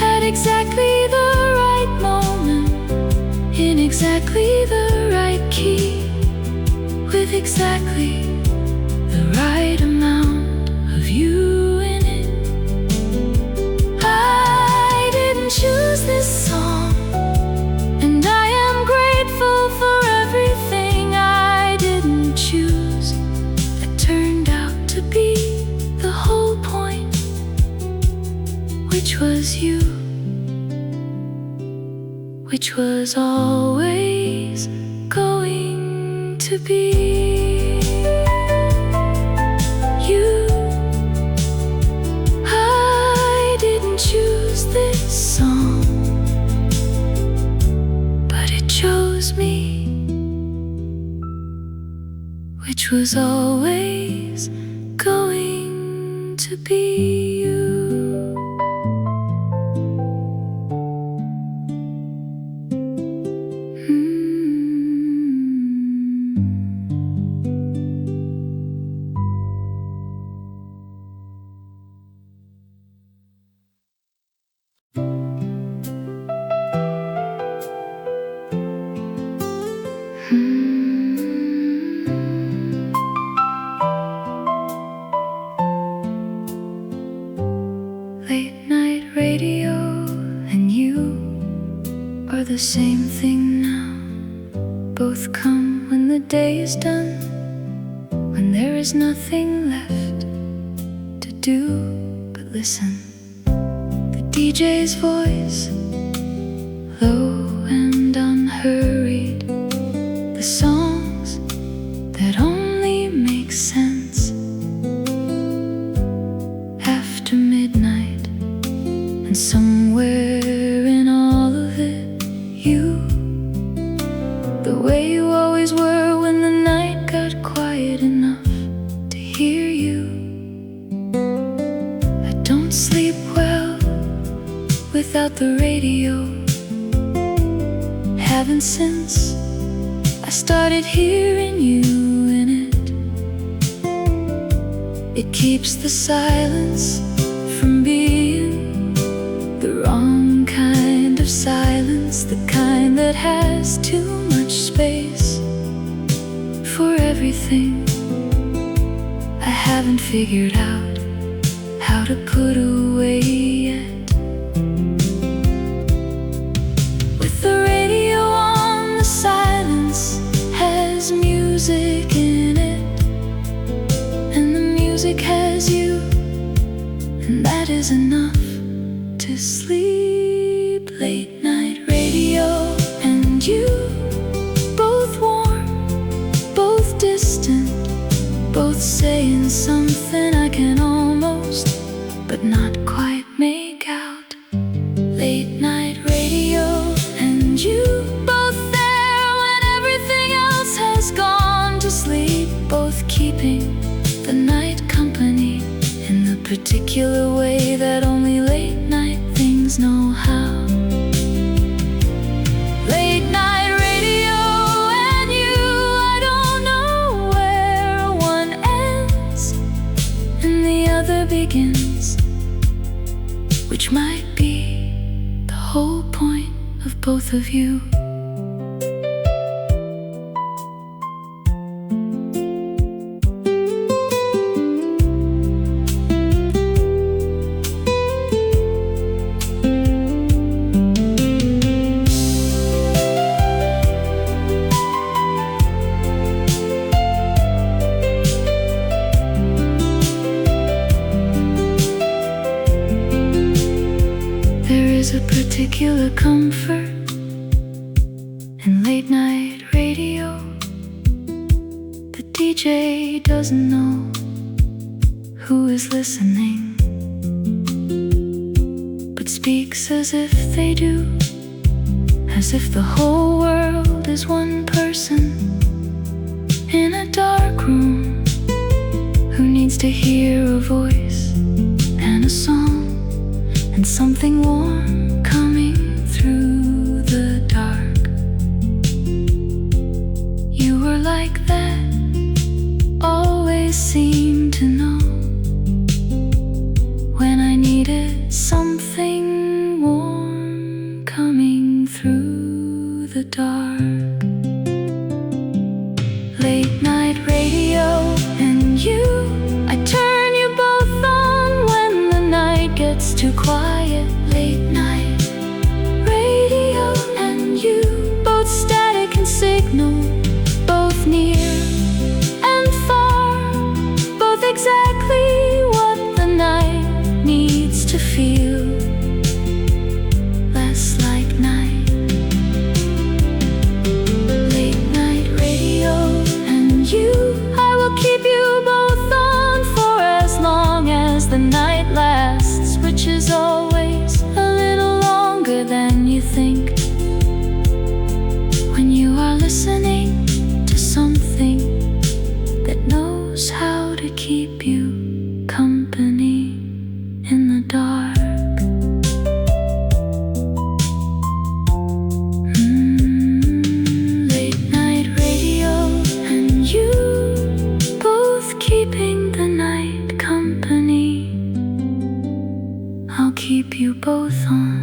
at exactly the right moment, in exactly the right key, with exactly the right amount of you in it. I didn't choose this song, and I am grateful for everything I didn't choose that turned out to be the whole point, which was you, which was always going to be you. I didn't choose this song, but it chose me, which was always going to be you. Late night radio and you are the same thing now. Both come when the day is done, when there is nothing left to do but listen. The DJ's voice, low and unhurried, the songs that only make sense after midnight. And somewhere in all of it, you, the way you always were when the night got quiet enough to hear you. I don't sleep well without the radio, haven't since I started hearing you in it. It keeps the silence from being the wrong kind of silence, the kind that has too much space for everything. I haven't figured out how to put away yet. With the radio on, the silence has music in it, and the music has you, and that is enough to sleep. Late night radio and you, both warm, both distant, both saying something I can almost, but not quite make out. Late night radio and you, both there when everything else has gone to sleep, both keeping the night company in the particular way that only late night things know how. Late night radio and you, I don't know where one ends and the other begins, which might be the whole point of both of you. There is a particular comfort Late night radio, the DJ doesn't know who is listening, but speaks as if they do, as if the whole world is one person in a dark room who needs to hear a voice and a song and something warm coming through the dark. You were like that, always seemed to know when I needed something warm coming through the dark. Late night radio and you, I turn you both on when the night gets too quiet. Late night radio and you, both static and signal, both near and far, both exactly what the night needs to feel. Less like night. Late night radio and you, I will keep you both on for as long as the night lasts, which is always a little longer than you think, when you are listening to something that knows how to keep you company in the dark. Late night radio and you, both keeping the night company. I'll keep you both on.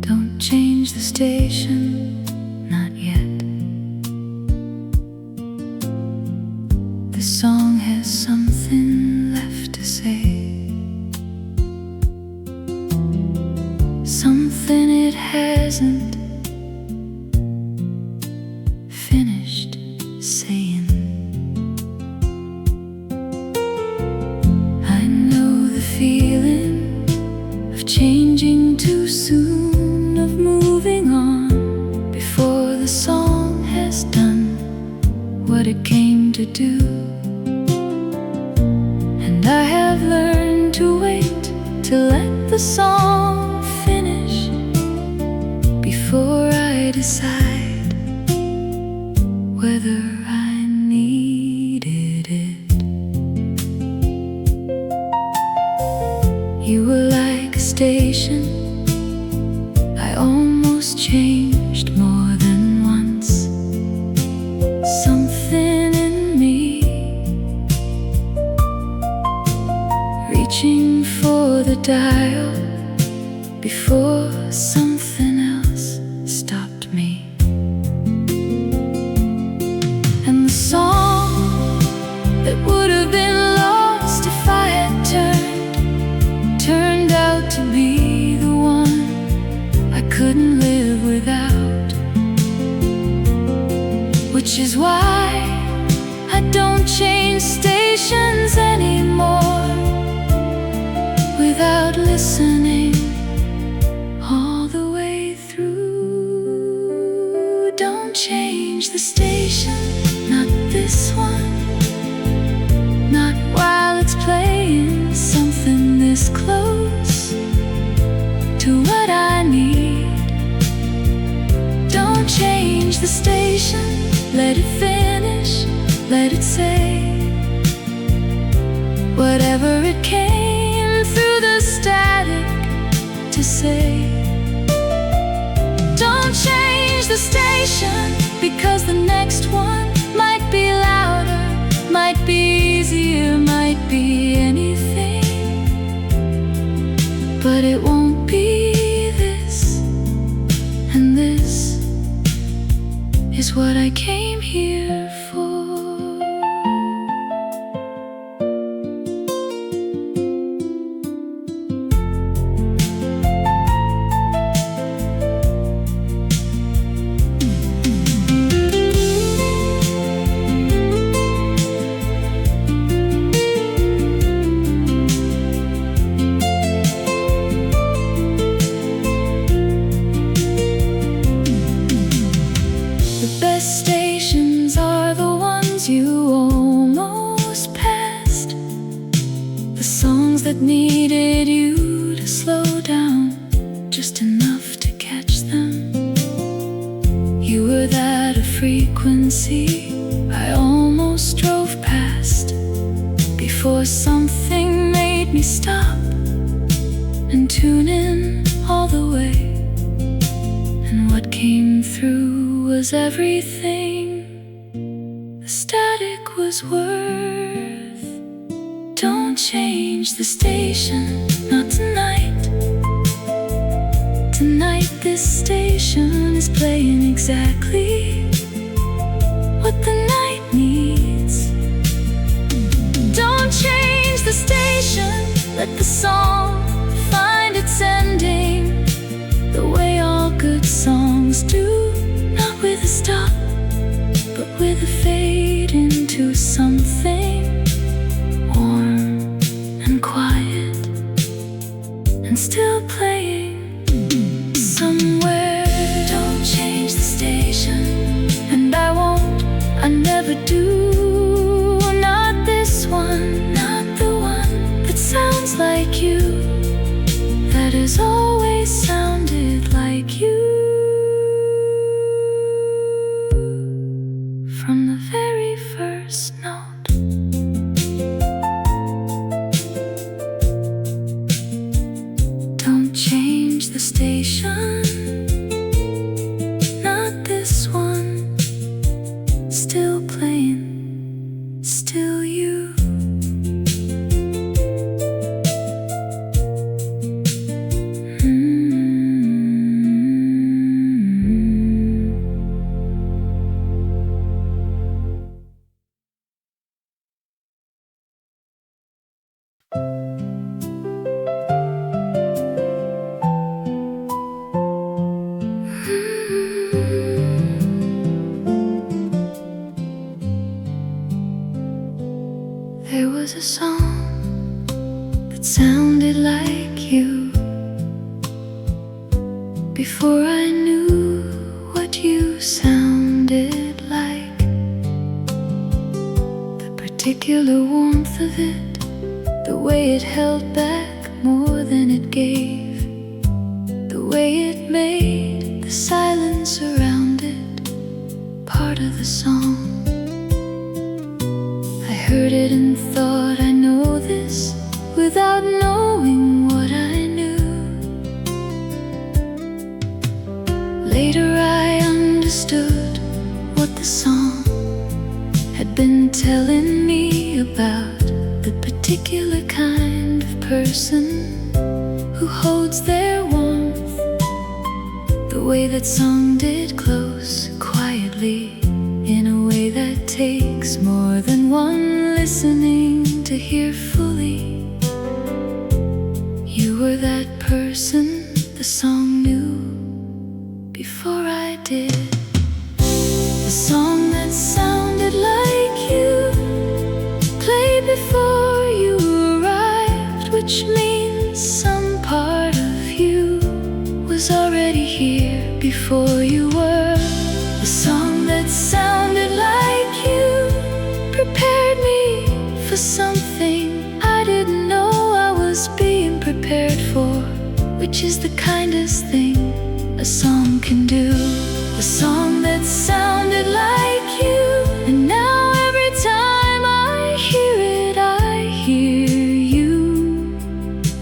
Don't change the station, not yet. This song has something left to say, something it hasn't finished saying. I know the feeling of changing too soon, of moving on before the song has done what it came to do. And I have learned to wait to let the song finish before I decide whether I needed it. You were like a station I almost changed more than once. Something in me reaching for the dial before something else stopped me. And the song that would have been lost if I had turned out to be the one I couldn't live without. Which is why I don't change stations anymore without listening all the way through. Don't change the station, not this one, not while it's playing something this close to what I need. Don't change the station, let it finish, let it say whatever it came through the static to say. Don't change the station, because the next one might be louder, might be easier, might be anything, but it won't be this, and this is what I came here for. Stations are the ones you almost passed, the songs that needed you to slow down just enough to catch them. You were that a frequency I almost drove past before something made me stop and tune in all the way. And what came through was everything the static was worth. Don't change the station, not tonight. Tonight this station is playing exactly what the night needs. Don't change the station, let the song find its ending the way all good songs do. With a stop, but with a fade into something warm and quiet, and still playing somewhere. Don't change the station, and I won't, I never do. Not this one, not the one that sounds like you, that has always sounded like you. From the very first note, don't change the station, not this one, still playing, still you. There was a song that sounded like you before I knew what you sounded like. The particular warmth of it, the way it held back more than it gave, the way it made the silence around it part of the song. I heard it and thought I know this without knowing what I knew. Later I understood what the song had been telling me about the particular kind of person who holds their warmth, the way that song did close quietly, in a way that takes more than one listening to hear fully. You were that person the song knew before I did. The song that sounded like you played before you arrived, which means some part of you was already here before you were. The song that sounded like you prepared me for something I didn't know I was being prepared for, which is the kindest thing a song can do. A song that sounded like you, and now every time I hear it, I hear you,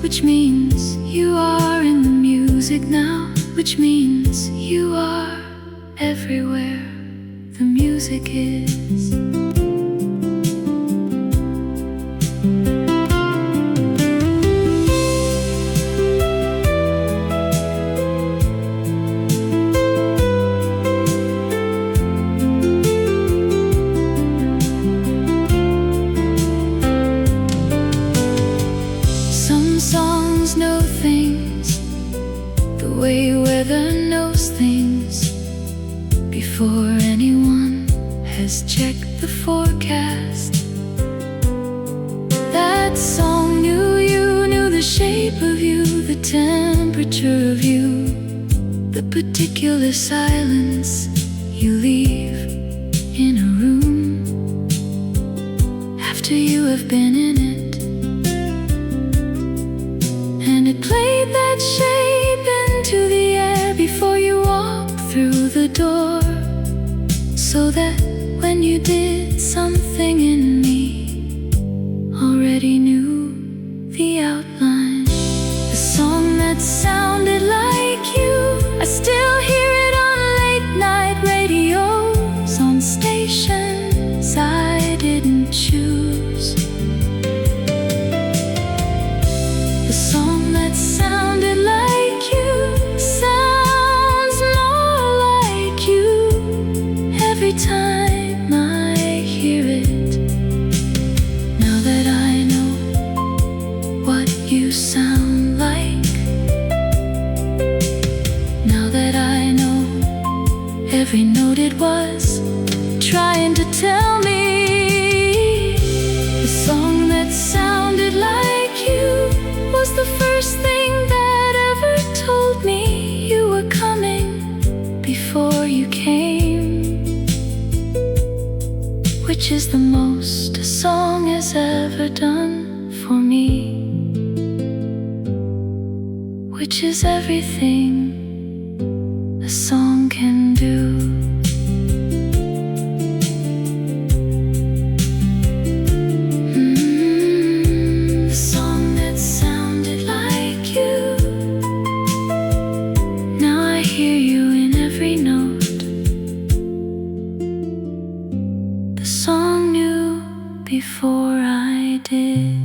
which means you are in the music now, which means you are everywhere the music is. says check the forecast. That song knew you, knew the shape of you, the temperature of you, the particular silence you leave in a room after you have been in it. And it played that shape into the air before you walked through the door, so that when you did, something in me already knew the outline. The song that sounded like you, I still hear it on late night radios, on stations I didn't choose. The song that sounded like you sounds more like you every time I hear it. Now that I know what you sound like, now that I know every note it was trying to tell me, the song that sounded like you was the first thing that ever told me you were coming before you came, which is the most a song has ever done for me, which is everything a song can do. The song that sounded like you, now I hear you in every note. The song knew before I did.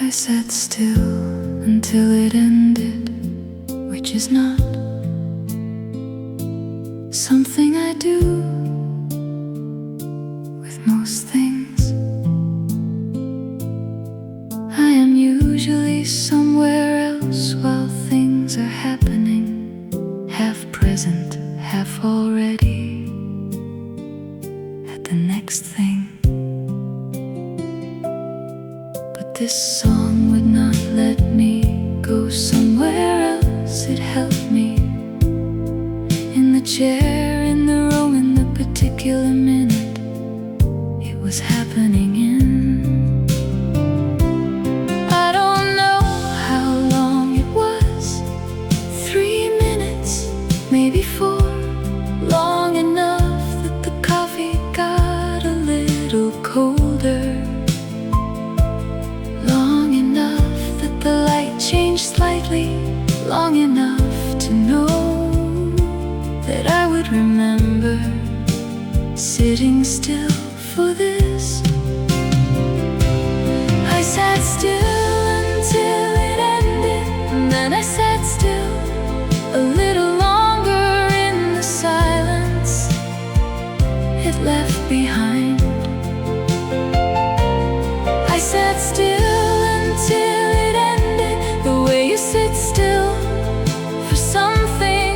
I sat still until it ended, which is not something I do with most things. I am usually somewhere else while things are happening, half present, half already at the next thing. But this song would not let me go somewhere else. It held me in the chair, in the room, in the particular minute it was happening in. I don't know how long it was, 3 minutes, maybe 4, long enough that the coffee got a little colder, long enough that the light changed slightly, long enough to know that I would remember sitting still for this. I sat still until it ended, and then I sat still a little longer in the silence it left behind. I sat still until it ended, the way you sit still for something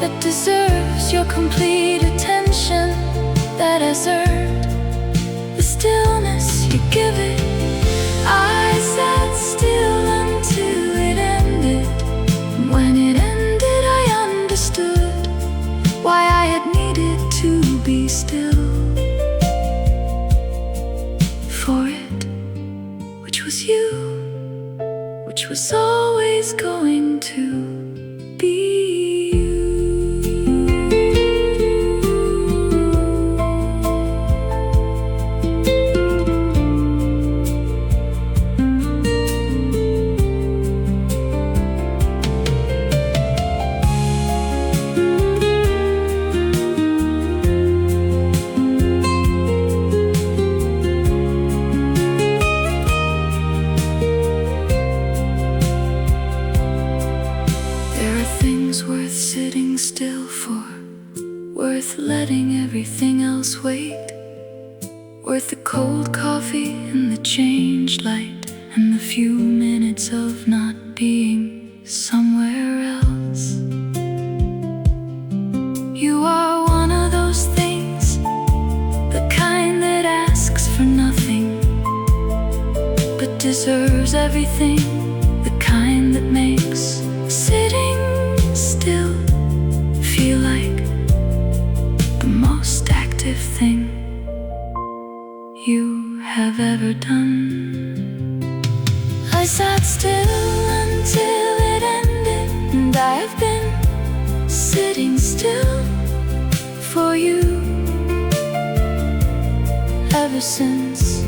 that deserves your complete attention, that has earned the stillness you give it. I sat still until it ended, and when it ended I understood why I had needed to be still for it, which was you, which was always going to be you. torchlight and the few minutes of not being somewhere else. You are one of those things, the kind that asks for nothing but deserves everything, the kind that makes sitting still feel like the most active thing you have ever done. I sat still until it ended, and I have been sitting still for you ever since.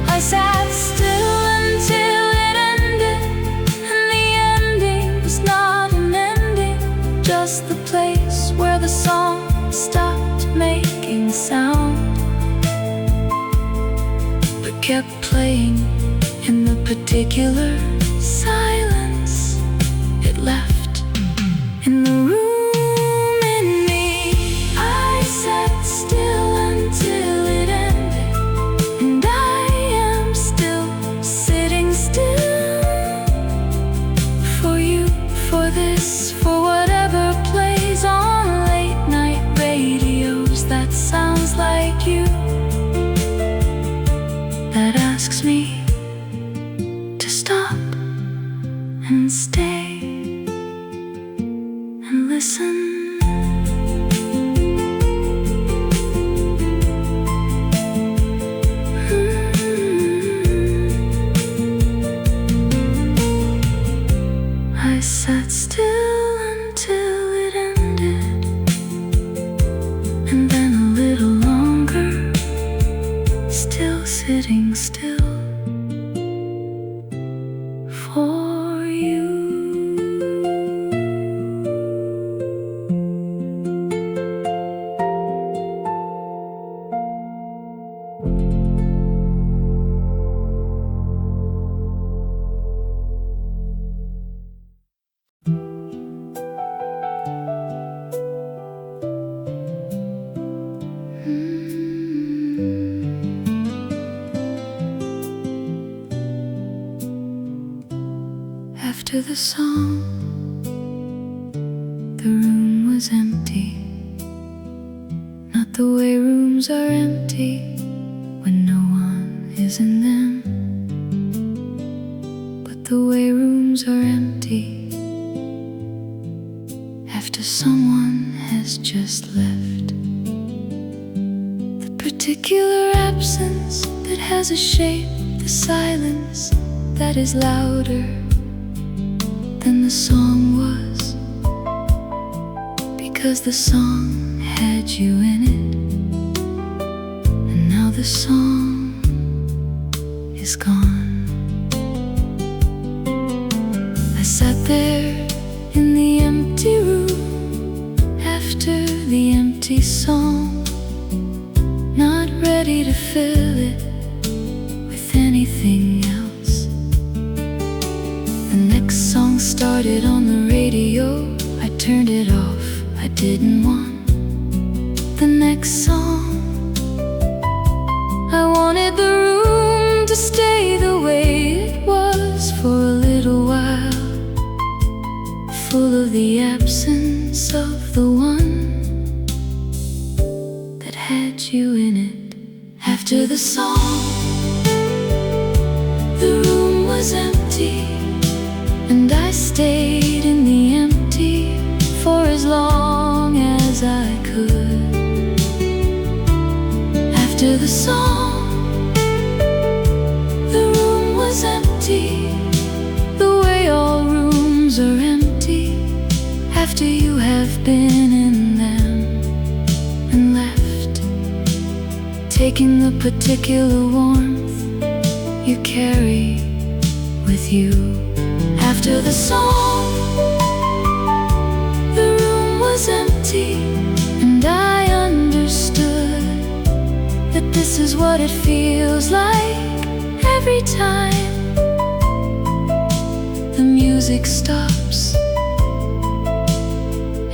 I sat still until it ended, and the ending was not an ending, just the place where the song stopped making sound, but kept playing in the particular silence it left in the room in me. I sat still until it ended, and I am still sitting still for you, for this, for whatever plays on late night radios that sounds like you, that asks me to stop and stay and listen. I sat still until it ended, and then a little longer, still sitting still for you. After the song, the room was empty. Not the way rooms are empty when no one is in them, but the way rooms are empty after someone has just left. The particular absence that has a shape, the silence that is louder than the song was, because the song had you in it, and now the song is gone. I sat there in the empty room after the empty song, not ready to fill it with anything else. The next song started on the radio, I turned it off, I didn't want the next song. I wanted the room to stay the way it was for a little while, full of the absence of the one that had you in it. After the song, the room was empty, and I stayed in the empty for as long as I could. After the song, the room was empty, the way all rooms are empty after you have been in them and left, taking the particular warmth you carry with you. After the song, the room was empty, and I understood that this is what it feels like every time the music stops,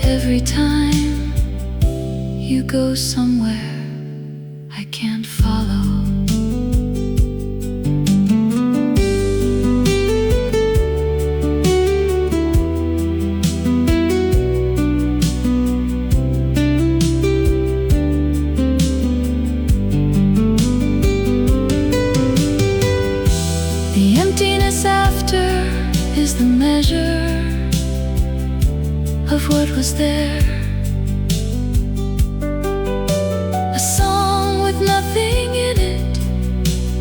every time you go somewhere I can't follow. is the measure of what was there. A song with nothing in it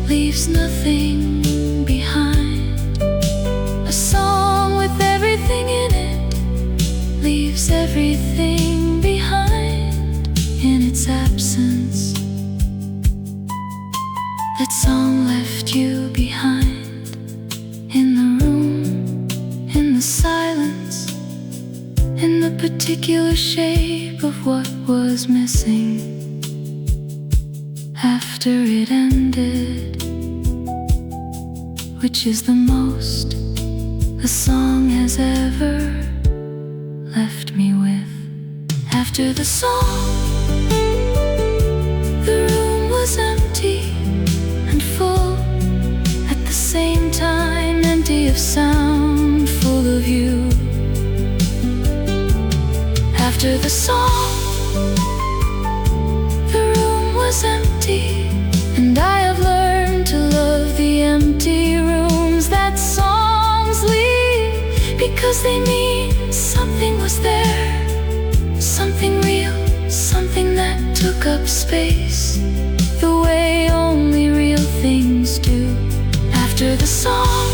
leaves nothing behind. A song with everything in it leaves everything behind in its absence. That song left you behind in the room, in the silence, in the particular shape of what was missing after it ended, which is the most a song has ever left me with. After the song, the room was empty and full at the same time, empty of sound, full of you. After the song, the room was empty, and I have learned to love the empty rooms that songs leave, because they mean something was there, something real, something that took up space, the way only real things do. After the song,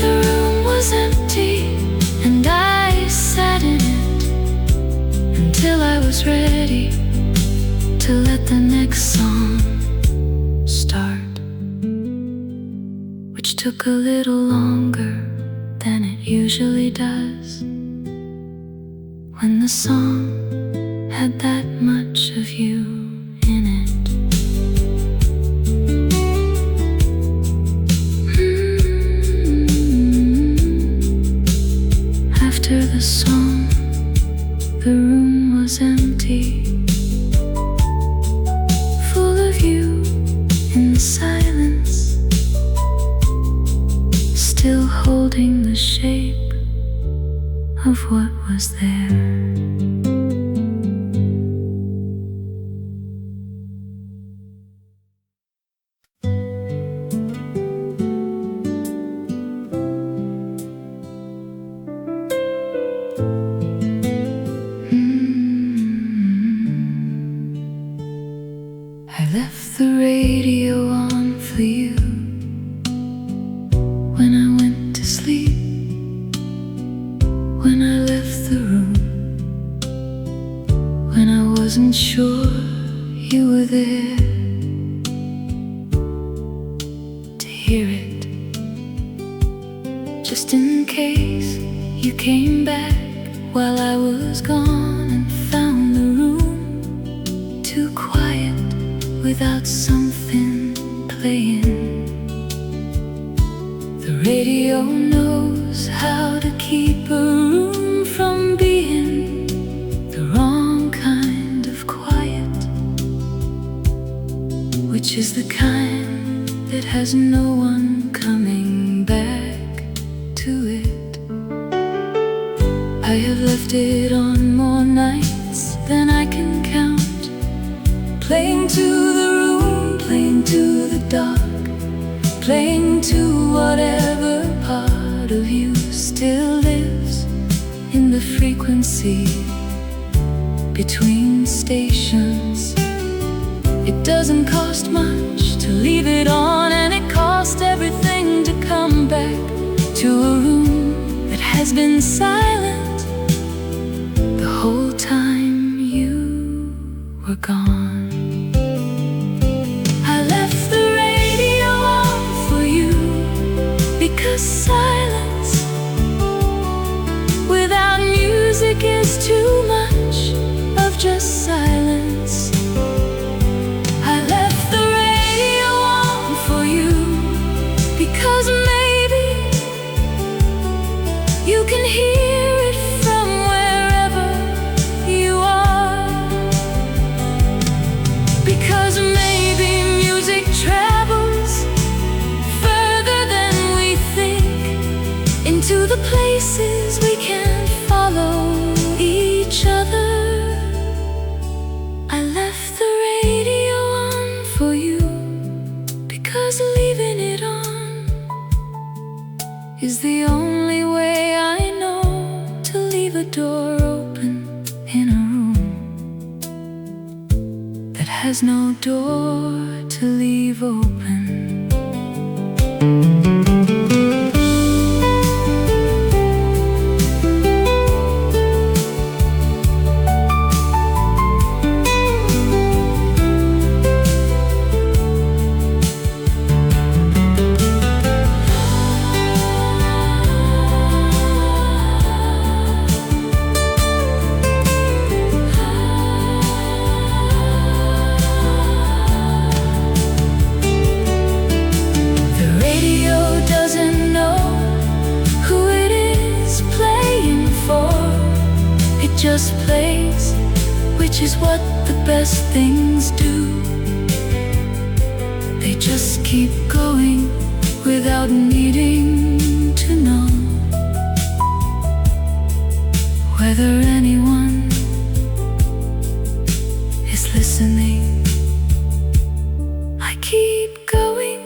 the room was empty, and I sat in it until I was ready to let the next song start, which took a little longer than it usually does when the song had that much of you in it. After the song, the room was empty, full of you in the silence, still holding the shape of what was there. I left the radio on for you when I went to sleep, when I left the room, when I wasn't sure you were there to hear it, just in case you came back while I was gone and found the room too quiet without something playing. The radio knows how to keep a room from being the wrong kind of quiet, which is the kind that has no one coming back to it. I have left it on more nights than I can count, playing to the room, playing to the dark, playing to whatever part of you still lives in the frequency between stations. It doesn't cost much to leave it on, and it cost everything to come back to a room that has been silent the whole time you were gone. Because silence without music is too much of just silence. I left the radio on for you because maybe you can hear is the only way I know to leave a door open in a room that has no door to leave open. Just plays, which is what the best things do. They just keep going without needing to know whether anyone is listening. I keep going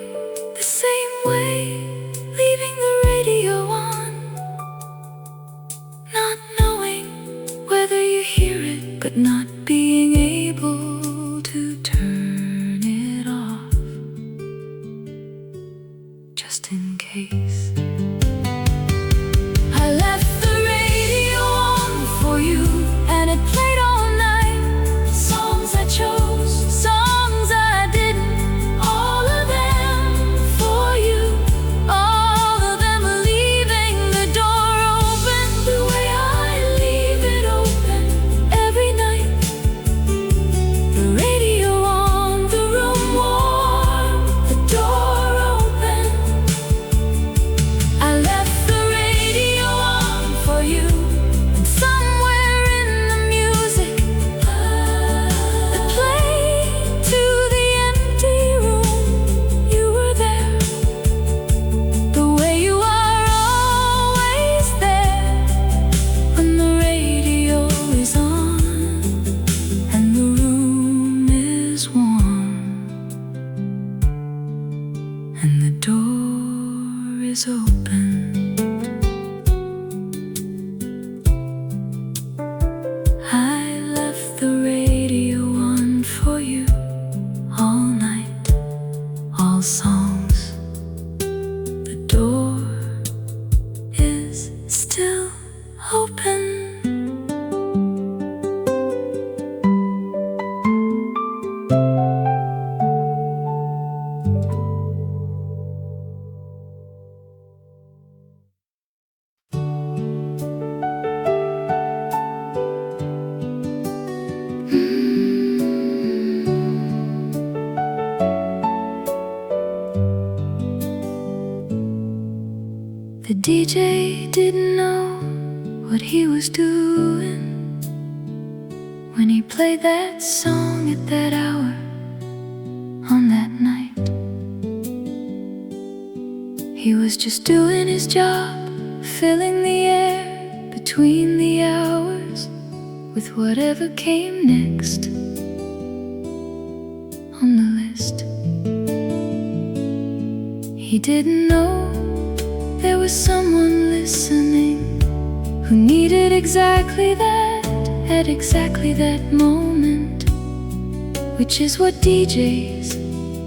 the same way, leaving the radio on, not knowing whether you hear it, but not being able to turn it off, just in case. I left the radio on for you, and it played all night. Songs I chose, songs I didn't, all of them for you. All of them leaving the door open the way I leave it open every night. The radio on, the room warm, the door open. I left the radio on for you, and somewhere in the music that played to the empty room, you were there. The way you are always there when the radio is on and the room is warm and the door is open. I left the radio on for you all night, all songs. The door is still open. The DJ didn't know what he was doing when he played that song at that hour on that night. He was just doing his job, filling the air between the hours with whatever came next on the list. He didn't know there was someone listening who needed exactly that at exactly that moment, which is what DJs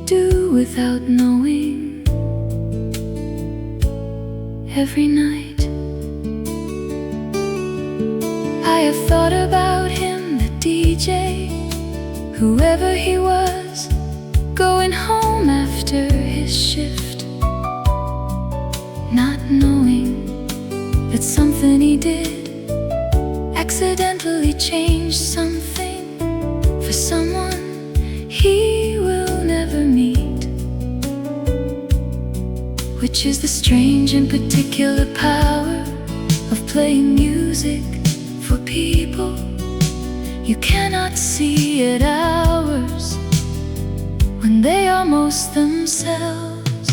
do without knowing every night. I have thought about him, the DJ, whoever he was, going home after his shift, not knowing that something he did accidentally changed something for someone he will never meet, which is the strange and particular power of playing music for people you cannot see at hours when they are most themselves.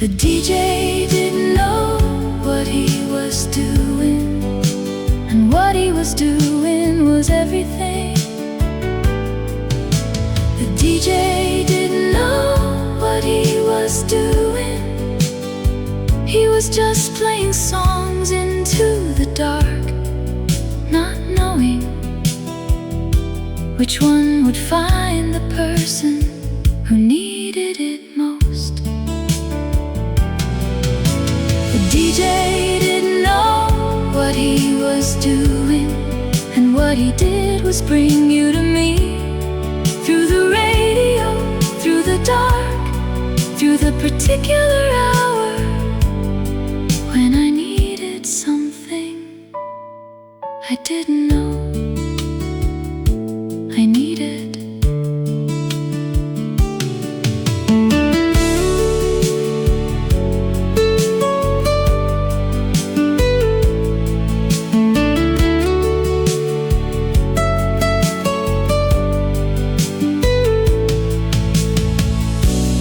The DJ didn't know what he was doing, and what he was doing was everything. The DJ didn't know what he was doing. He was just playing songs into the dark, not knowing which one would find the person who needed it most. The DJ didn't know what he was doing, and what he did was bring you to me. Through the radio, through the dark, through the particular hour when I needed something I didn't know I needed.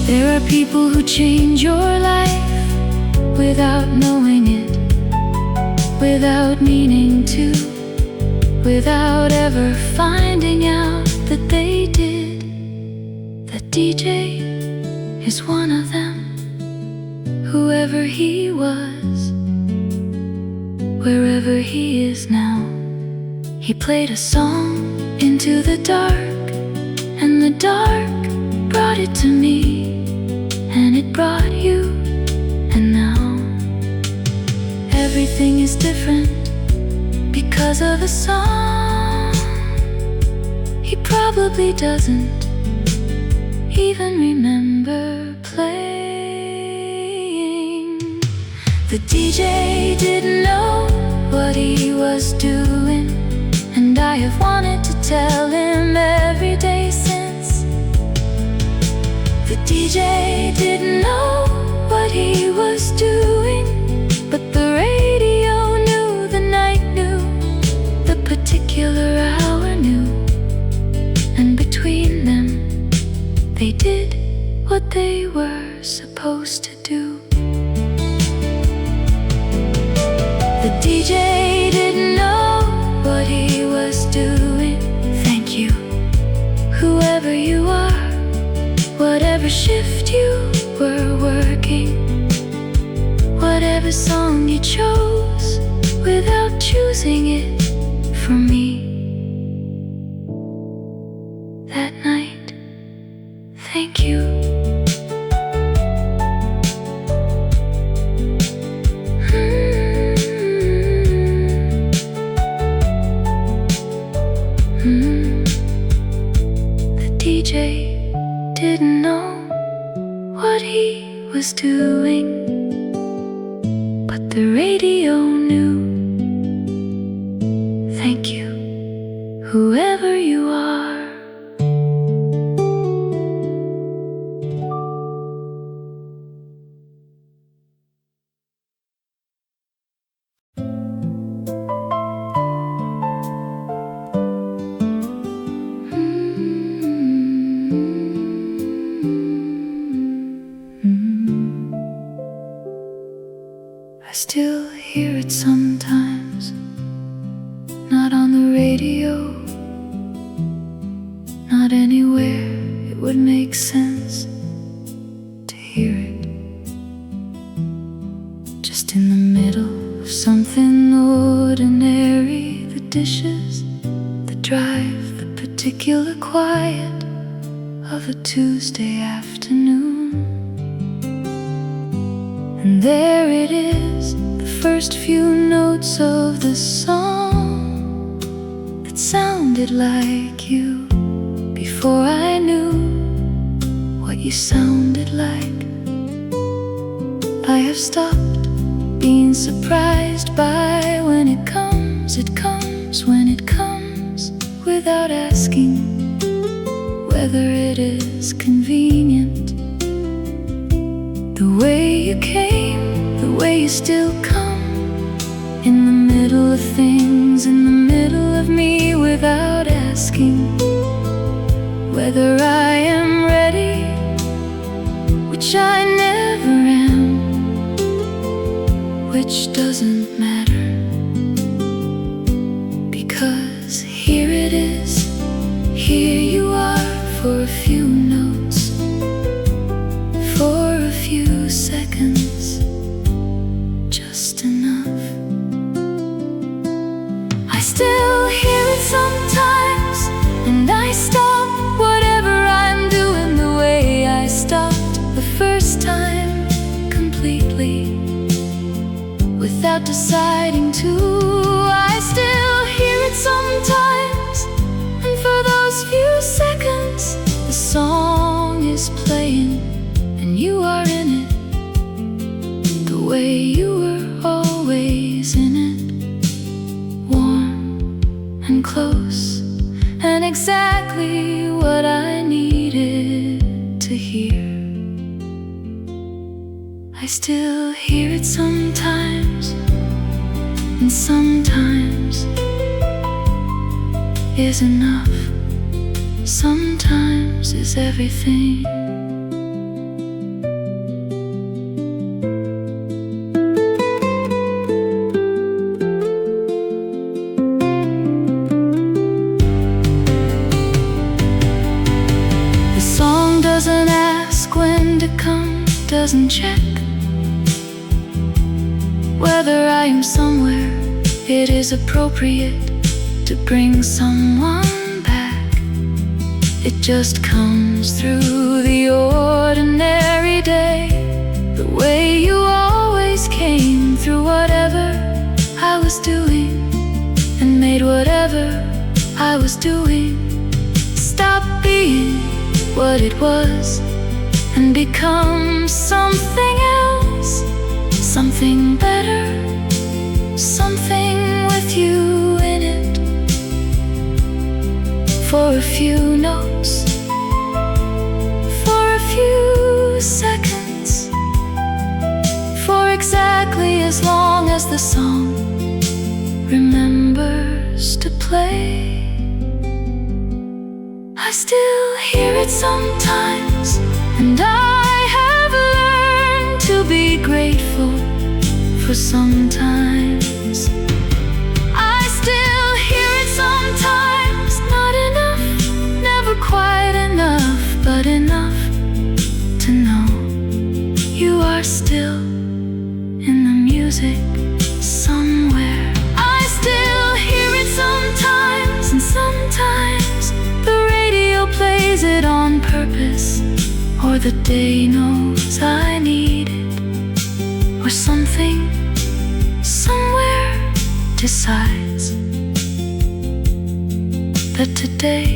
There are people who change your life without knowing it, without meaning to, without ever finding out that they did. That DJ is one of them. Whoever he was, wherever he is now, he played a song into the dark, and the dark brought it to me, and it brought you, and now everything is different because of a song he probably doesn't even remember playing. The DJ didn't know what he was doing, and I have wanted to tell him every day since. The DJ didn't know what he was doing, but the radio knew, the night knew, the particular hour knew, and between them they did what they were supposed to do. The DJ didn't know what he was doing. Thank you, whoever you are, whatever shift you were working, whatever song you chose without choosing it for me that night. Thank you. The DJ didn't know what he was doing, but the radio knew. Thank you, whoever you are. I still hear it sometimes, not on the radio, not anywhere it would make sense to hear it. Just in the middle of something ordinary, the dishes, the drive, the particular quiet of a Tuesday afternoon. And there it is, the first few notes of the song that sounded like you before I knew what you sounded like. I have stopped being surprised by when it comes, when it comes, without asking whether it is convenient. The way you came, the way you still come, in the middle of things, in the middle of me, without asking whether I am ready, which I never am, which doesn't matter, because here it is, here you are for a few notes, for a few seconds, just without deciding to. I still hear it sometimes, and for those few seconds the song is playing, and you are in it the way you were always in it. Warm and close, and exactly what I needed to hear. I still hear it sometimes, and sometimes is enough. Sometimes is everything. The song doesn't ask when to come, doesn't check whether I am somewhere it is appropriate to bring someone back. It just comes through the ordinary day, the way you always came through whatever I was doing, and made whatever I was doing stop being what it was and become something else. Something better, something with you in it. For a few notes, for a few seconds, for exactly as long as the song remembers to play. I still hear it sometimes, and I have learned to be grateful for sometimes. I still hear it sometimes, not enough, never quite enough, but enough to know you are still in the music somewhere. I still hear it sometimes, and sometimes the radio plays it on purpose, or the day knows I need it, or something somewhere decides that today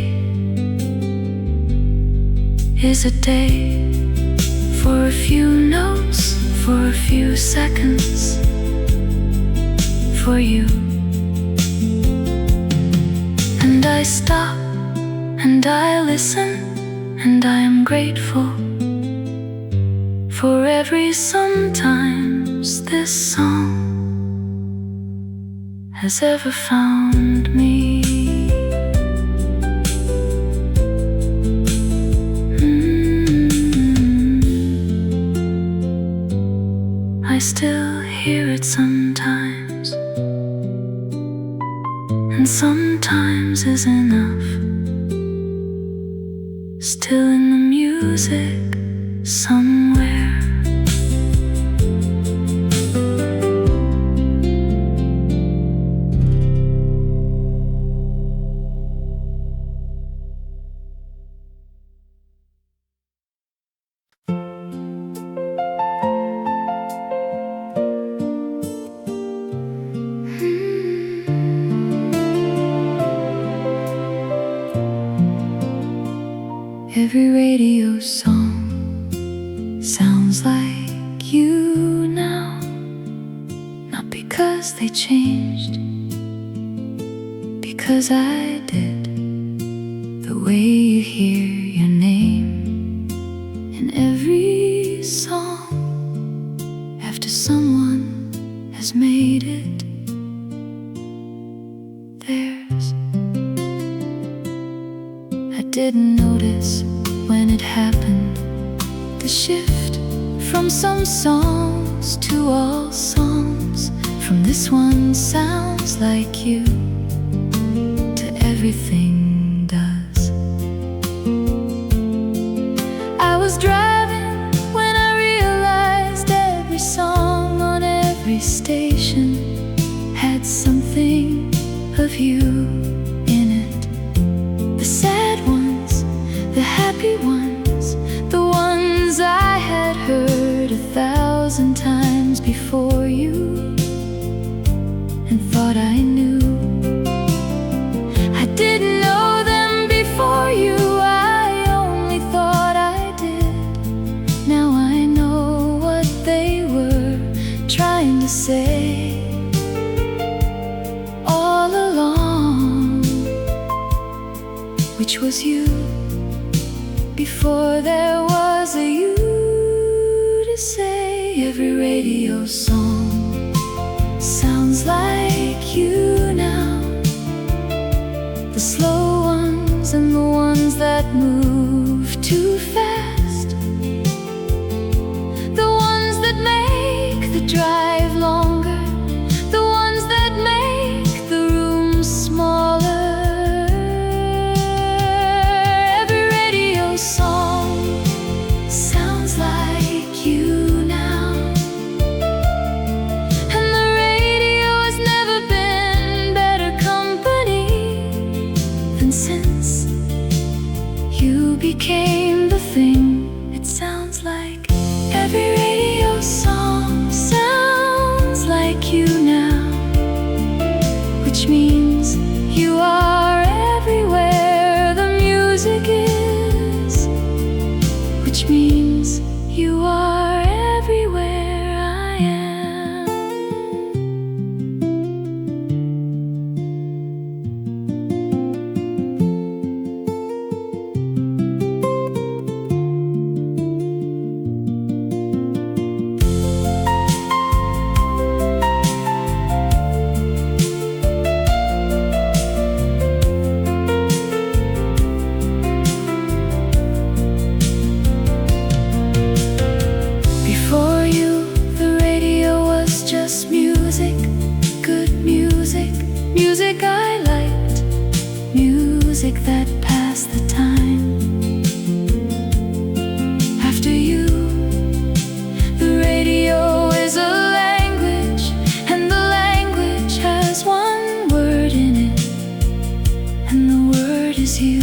is a day for a few notes, for a few seconds, for you. And I stop and I listen, and I am grateful for every sometimes this song has ever found me. I still hear it sometimes, and sometimes is enough. Still in the music somewhere. Every radio song sounds like you now, not because they changed, because I did. The way you hear your name in every song after someone has made it theirs. I didn't notice when it happened, the shift from some songs to all songs, from this one sounds like you to everything does. I was driving when I realized every song on every station had something of you in it. The sad ones, the happy ones, the ones I had heard 1,000 times before you. which was you, before there was a you to say. Every radio song sounds like you now, the slow ones and the ones that move too fast, the ones that make the drive longer, the ones that make the room smaller. Every radio song sounds like you now, and the radio has never been better company than since you became the thing it sounds like. Every radio song sounds like you now, which means you are everywhere the music is, which means you are everywhere I am. Before you, the radio was just music, good music, music I liked, music that passed the time. After you, the radio is a language, and the language has one word in it, and the word is you.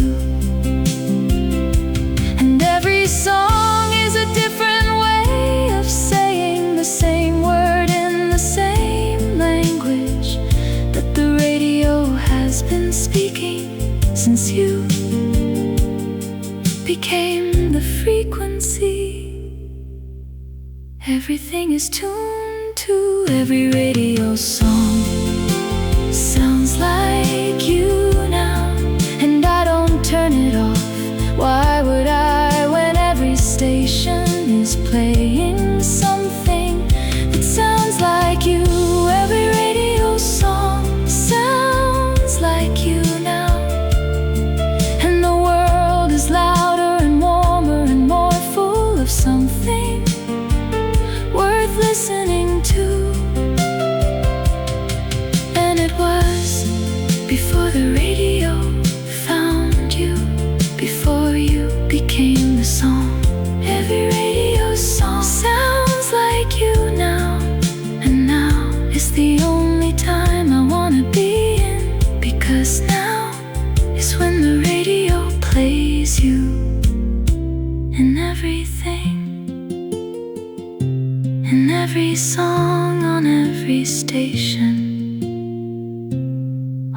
And every song is a different way of saying the same word in the same language that the radio has been speaking since you became the frequency. Everything is tuned to every radio song sounds like you now, and I don't turn it off. Why would I, when every station is playing something that sounds like you? Every radio song sounds like you now, and the world is louder and warmer and more full of something worth listening to. And it was before the radio found you, before you became the song. Every radio song sounds like you now, and now is the only time I wanna be in, because now is when the radio plays you and everything, and every song on every station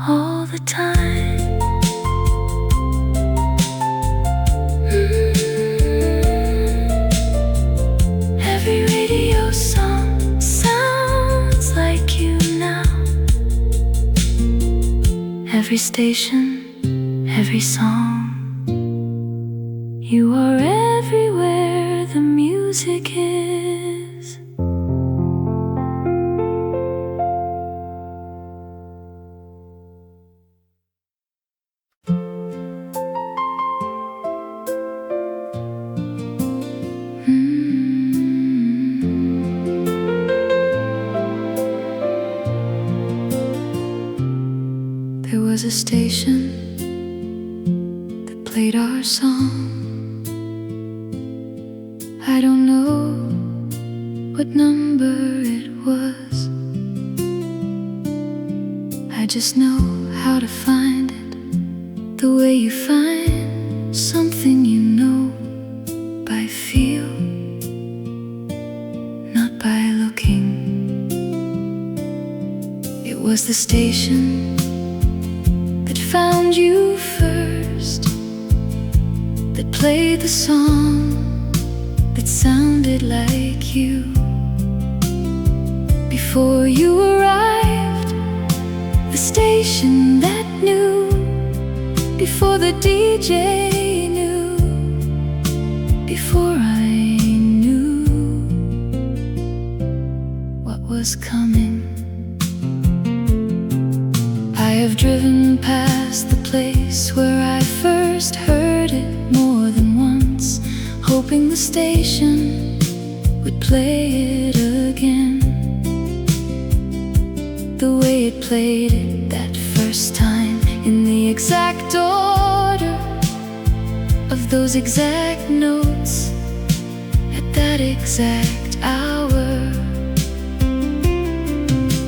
all the time. Every radio song sounds like you now. Every station, every song, you are everywhere the music is. There was a station that played our song. I don't know what number it was, I just know how to find it, the way you find something you know by feel, not by looking. It was the station that found you first, that played the song that sounded like you. Before you arrived, the station that knew. Before before the DJ knew, before I knew what was coming. I have driven past the place where I first heard it more than once, hoping the station would play it again, the way it played it that first time, in the exact order of those exact notes at that exact hour.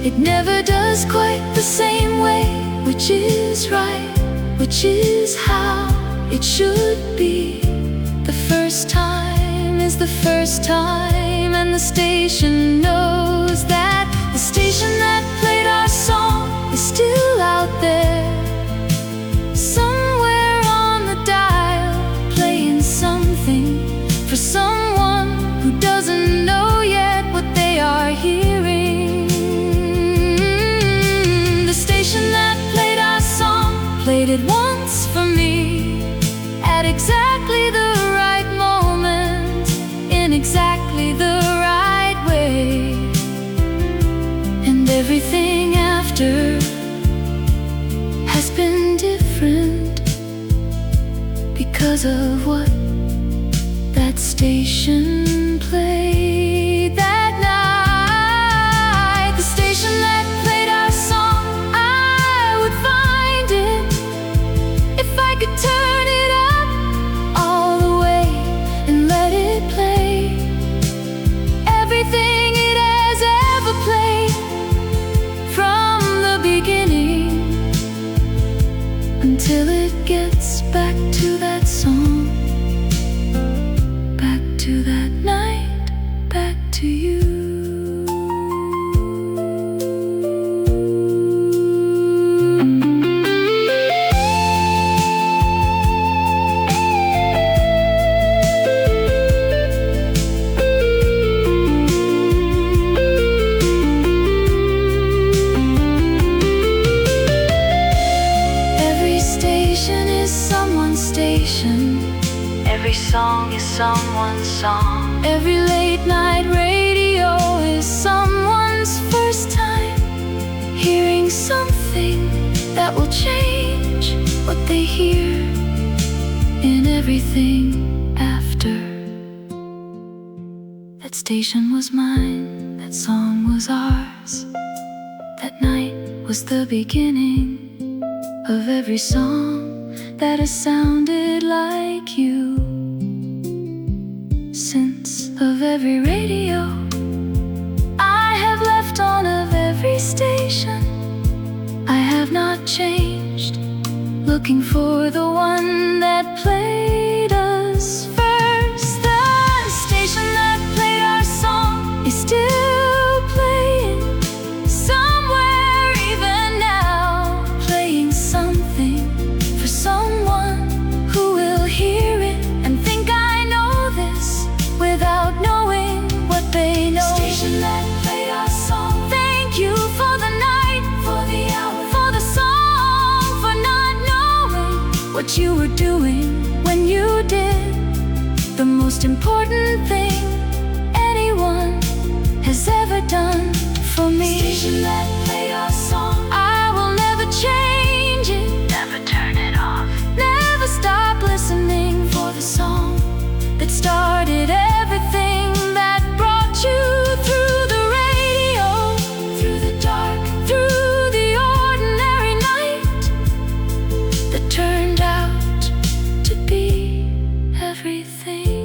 It never does quite the same way, which is right, which is how it should be. The first time is the first time, and the station knows that. The station that played our song is still out there, somewhere on the dial, playing something for someone who doesn't know yet what they are hearing. The station that played our song played it once for me, at exactly the right moment, in exactly the right way. And everything after has been different because of what that station played that night. The station that played our song, I would find it if I could turn it up all the way and let it play everything it has ever played, from the beginning until it gets back to that song, back to that night, back to you. Every station is someone's station, every song is someone's song, every late night radio is someone's first time hearing something that will change what they hear in everything after. That station was mine, that song was ours, that night was the beginning of every song that has sounded like you. Since of every radio I have left on, of every station I have not changed, looking for the one that played us first. The station that played our song is still playing somewhere even now, playing something for someone who will hear it and think I know this without knowing what they know. Station that played our song, thank you for the night, for the hour, for the song, for not knowing what you were doing when you did the most important thing anyone has ever done for me. Station that played our song, I will never change it, never turn it off, never stop listening for the song that started everything, that brought you through the radio, through the dark, through the ordinary night, that turned out to be everything.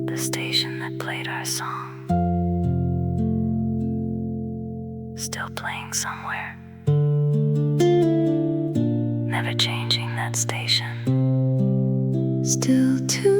The station that played our song, still playing somewhere, never changing that station, still too